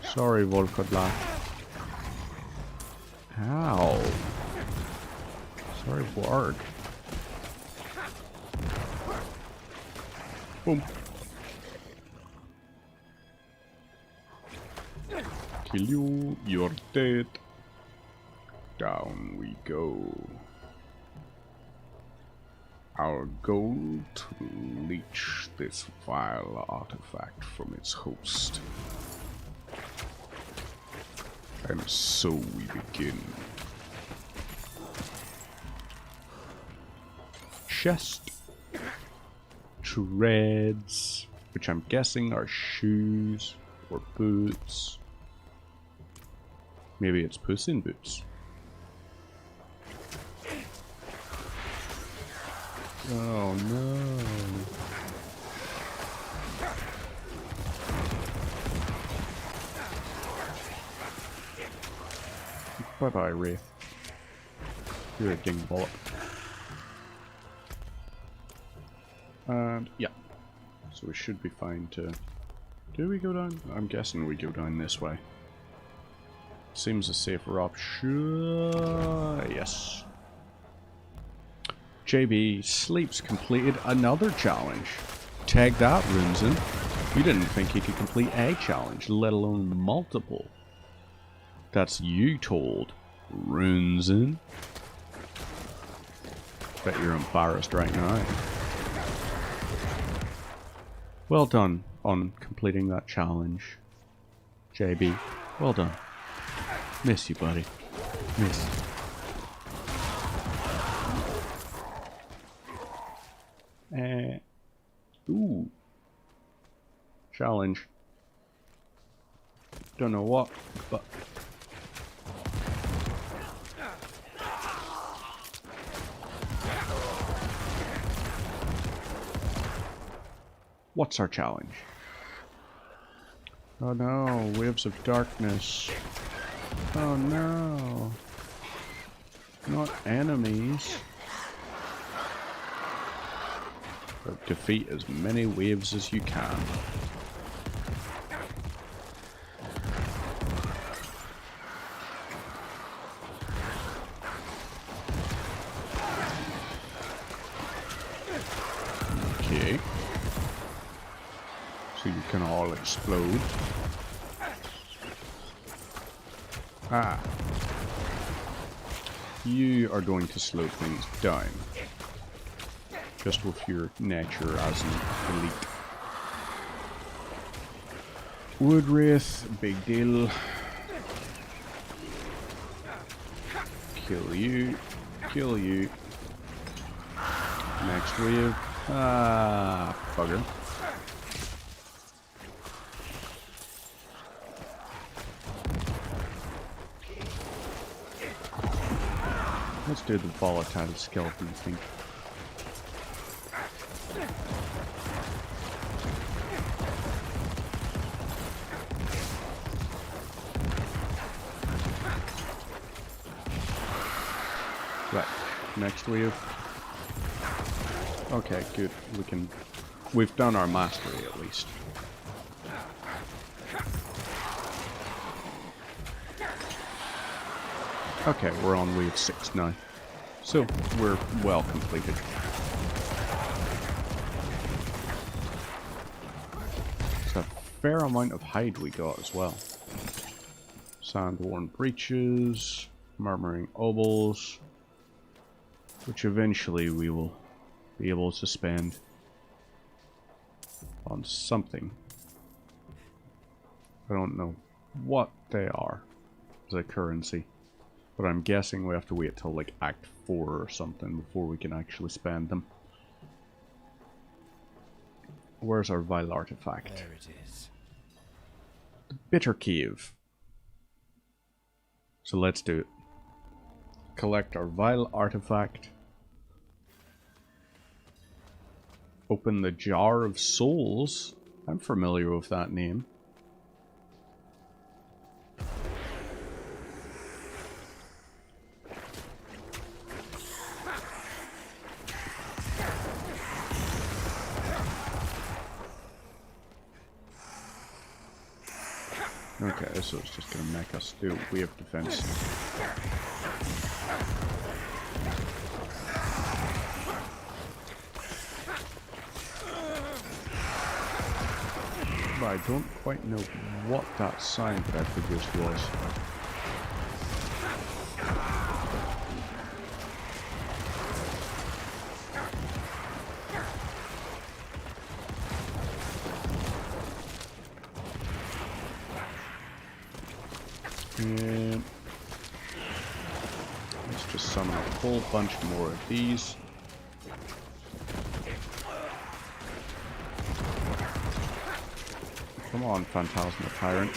Sorry, Volkodla. Ow. Sorry, Warg. Boom. Kill you, you're dead. Down we go. Our goal to leech this vile artifact from its host. And so we begin. Chest. Treads, which I'm guessing are shoes or boots. Maybe it's Puss in Boots. Oh no. Bye bye, Wraith. You're a dingwallop. And yeah. So we should be fine to... Do we go down? I'm guessing we go down this way. Seems a safer option. Yes. JB Sleeps completed another challenge. Tag that, Runzen. You didn't think he could complete a challenge, let alone multiple. That's you told, Runzen. Bet you're embarrassed right now. Well done on completing that challenge, JB. Well done. Miss you, buddy. Miss you. Ooh. Challenge. Don't know what, but... What's our challenge? Oh no, waves of darkness. Oh no. Not enemies. But defeat as many waves as you can. Okay. So you can all explode. Ah. You are going to slow things down. Just with your nature as an elite. Wood Wraith, big deal. Kill you. Kill you. Next wave. Ah, bugger. Let's do the volatile skeleton thing. Right, next wave. Okay, good. We've done our mastery at least. Okay, we're on wave 6 now. So, we're well completed. It's a fair amount of hide we got as well. Sand-worn breeches, murmuring obols, which eventually we will be able to spend on something. I don't know what they are as a currency. But I'm guessing we have to wait till like Act 4 or something before we can actually spend them. Where's our vile artifact? there it is. The Bitter Cave. So let's do it. Collect our vile artifact Open the Jar of Souls. I'm familiar with that name. Okay, so it's just gonna make us do weird defense. But I don't quite know what that sound that I produced was. Let's just summon a whole bunch more of these. Come on, Phantasmal Tyrant.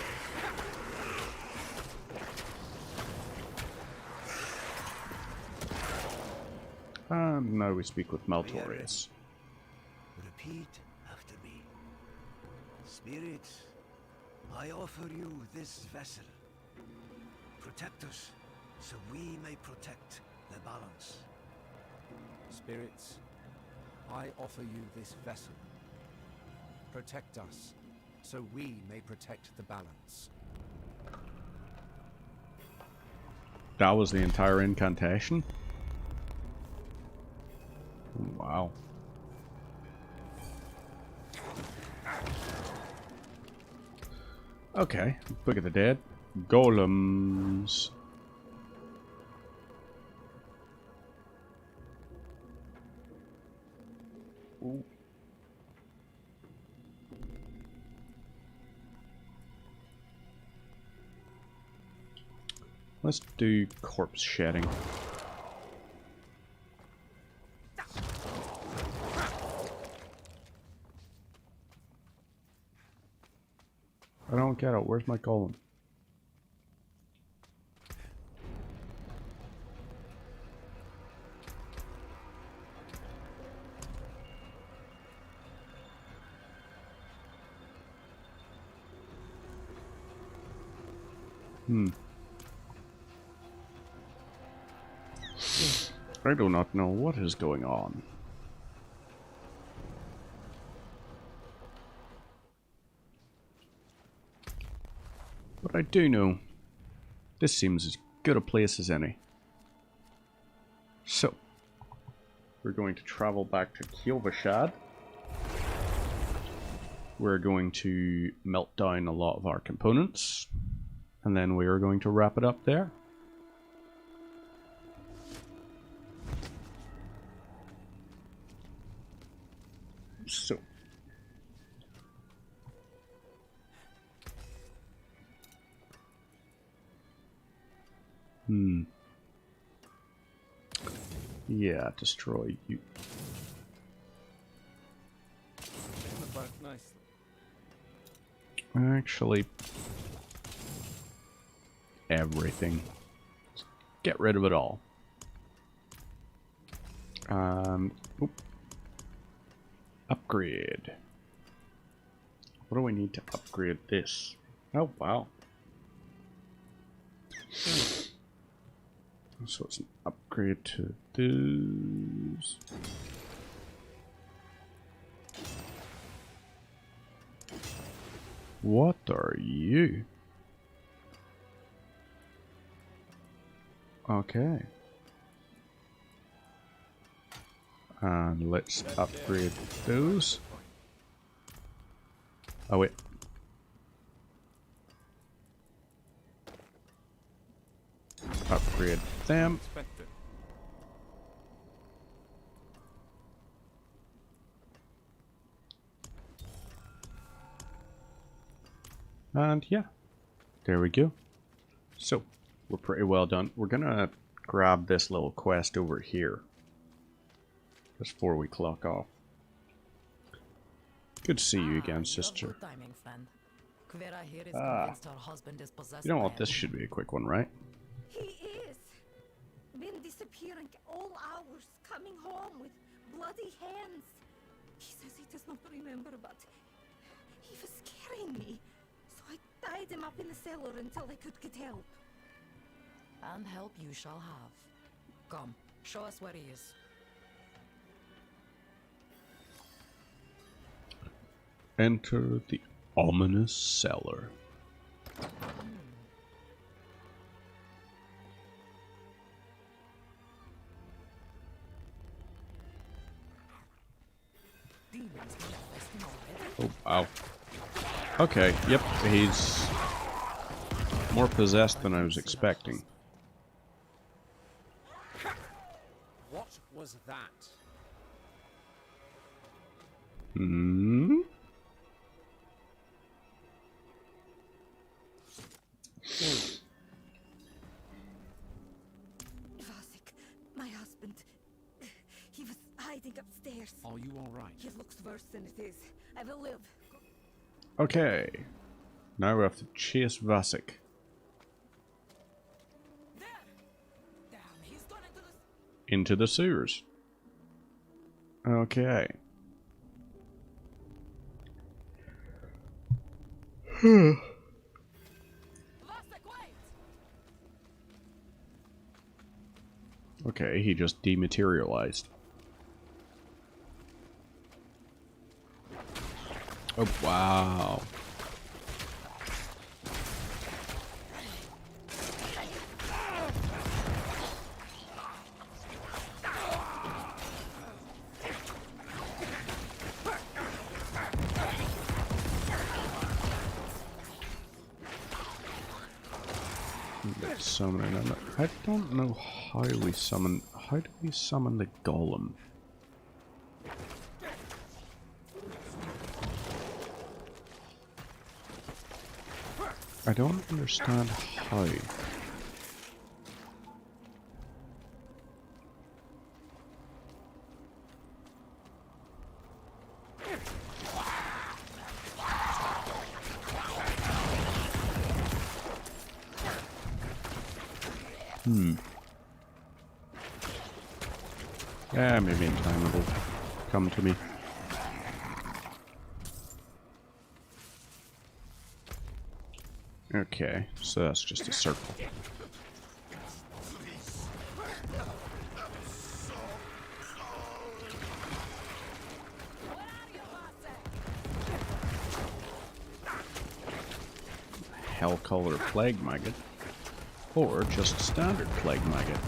And now we speak with Maltorius. Repeat after me. Spirits, I offer you this vessel. Protect us, so we may protect the balance. Spirits, I offer you this vessel. Protect us, so we may protect the balance. That was the entire incantation? Wow. Okay, Book of the Dead. Golems. Ooh. Let's do corpse shedding. I don't get it. Where's my golem? I do not know what is going on. But I do know this seems as good a place as any. So, we're going to travel back to Kilvashad. We're going to melt down a lot of our components. And then we are going to wrap it up there. So. Yeah, destroy you. Actually, everything. Just get rid of it all. Oop. Upgrade. What do we need to upgrade this? Oh, wow. So it's an upgrade to this. What are you? Okay. And let's upgrade those. Oh wait. Upgrade them. And yeah, there we go. So, we're pretty well done. We're gonna grab this little quest over here just before we clock off. Good to see you again, sister. You know what? This should be a quick one, right? He is. Been disappearing all hours, coming home with bloody hands. He says he does not remember, but he was scaring me. So I tied him up in the cellar until I could get help. And help you shall have. Come, show us where he is. Enter the ominous cellar. Oh, wow. Okay, yep, he's more possessed than I was expecting. What was that? Hmm? Vasek, my husband. He was hiding upstairs. Are you all right? It looks worse than it is. I will live. Okay. Now we have to chase Vasek. There! Damn, he's gone into the... Into the sewers. Okay. Vasek, wait! Okay, he just dematerialized. Oh, wow. Let's summon another. I don't know how we summon. How do we summon the golem? I don't understand how. Yeah, maybe in time it'll come to me. Okay, so that's just a circle. Hell color plague maggot. Or just standard plague maggot.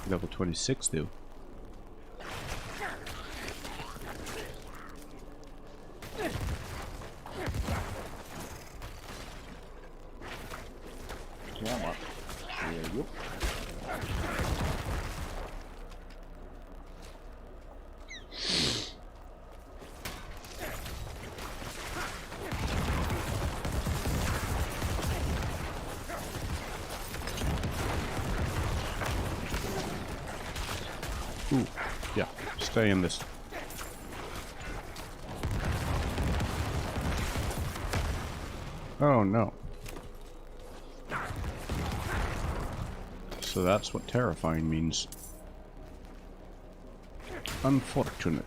Level 26 though. Ooh, yeah, stay in this. Oh no. So that's what terrifying means. Unfortunate.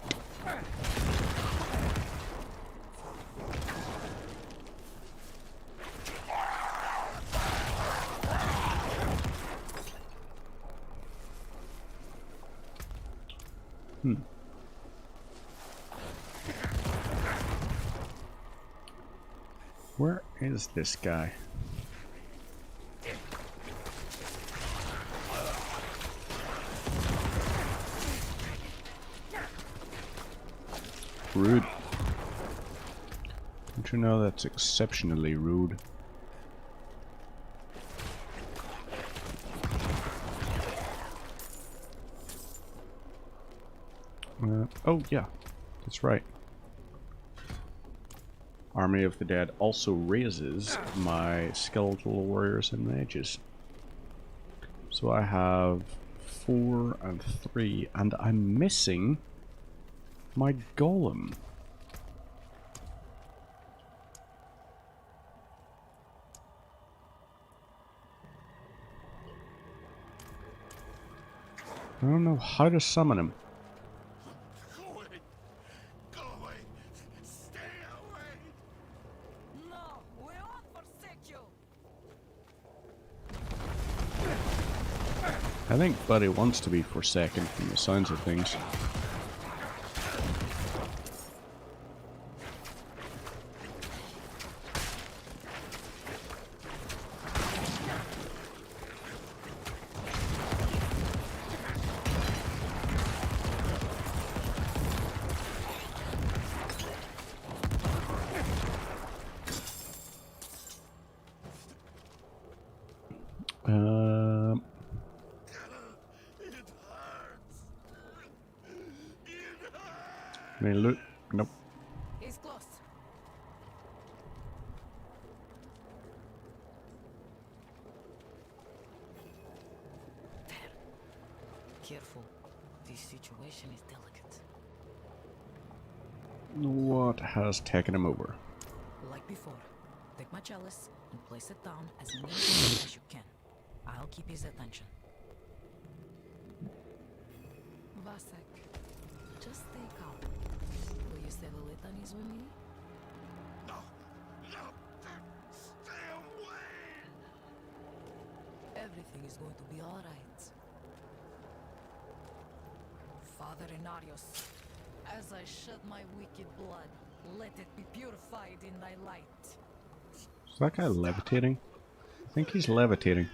Where is this guy? Rude. Don't you know that's exceptionally rude? Oh, yeah. That's right. Army of the Dead also raises my skeletal warriors and mages. So I have 4 and 3, and I'm missing my golem. I don't know how to summon him. Go away! Go away! Stay away! No, we won't forsake you. I think Buddy wants to be forsaken from the sounds of things. It hurts! It hurts! May loot? Nope. He's close. There. Careful. This situation is delicate. What has taken him over? Like before, take my chalice and place it down as near as you can. I'll keep his attention. Vasek, just stay calm. Will you say the litanies with me? No! No! Stay away! Everything is going to be all right. Father Inarius, as I shed my wicked blood, let it be purified in thy light. Is that guy levitating? I think he's levitating.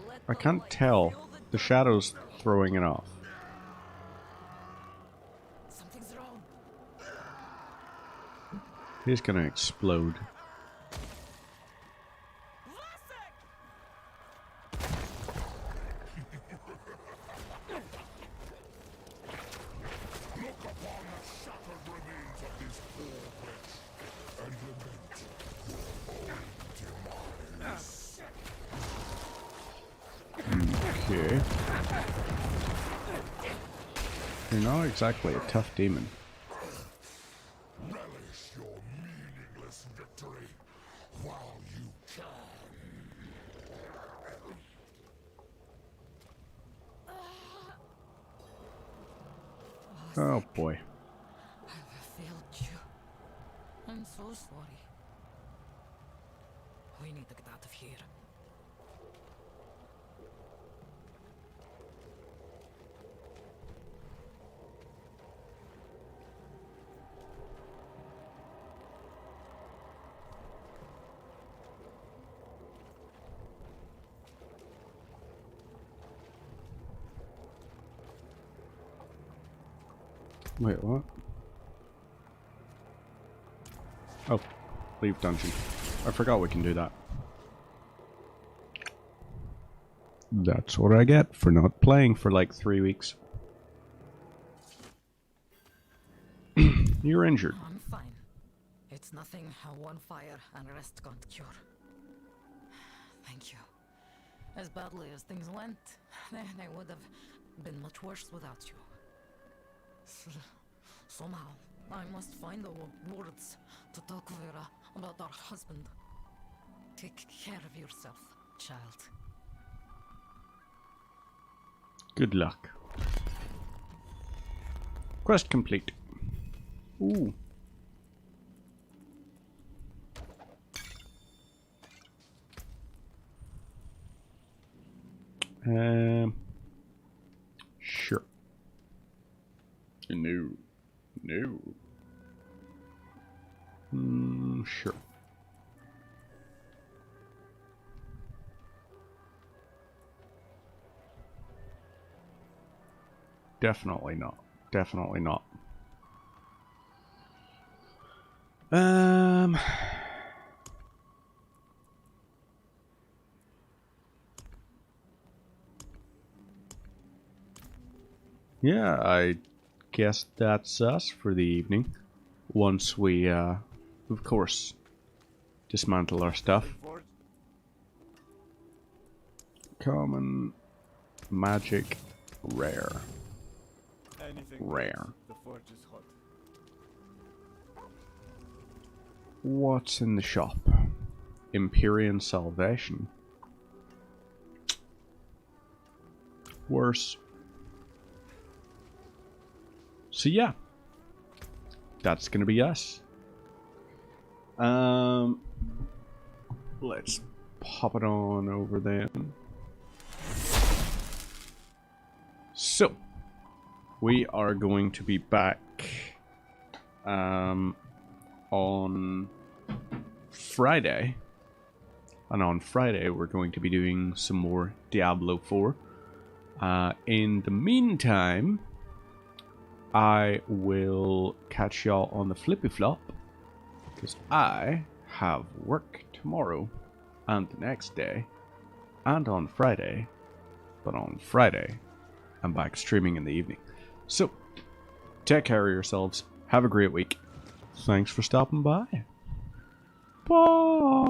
Let I the can't light tell. fill the The shadow's throwing it off. Something's wrong. He's gonna explode. Vasek! Look upon the shattered remains of this poor wretch and lament your own demise. Okay. You're not exactly a tough demon. Relish your meaningless victory while you can. Oh boy. I've failed you. I'm so sorry. We need to get out of here. Wait, what? Oh, leave dungeon. I forgot we can do that. That's what I get for not playing for like 3 weeks. You're injured. I'm fine. It's nothing one fire and rest can't cure. Thank you. As badly as things went, they would have been much worse without you. Somehow, I must find the words to talk to Vera about our husband. Take care of yourself, child. Good luck. Quest complete. Ooh. Sure. No. No. Sure. Definitely not. Definitely not. yeah, I guess that's us for the evening. Once we, of course, dismantle our stuff. Common, magic, rare. Rare. The forge is hot. What's in the shop? Empyrean Salvation. Worse. So yeah, that's gonna be us. Let's pop it on over then. So we are going to be back on Friday, and on Friday we're going to be doing some more Diablo 4. In the meantime, I will catch y'all on the flippy flop, because I have work tomorrow and the next day and on Friday, but on Friday I'm back streaming in the evening. So take care of yourselves, have a great week, thanks for stopping by, bye.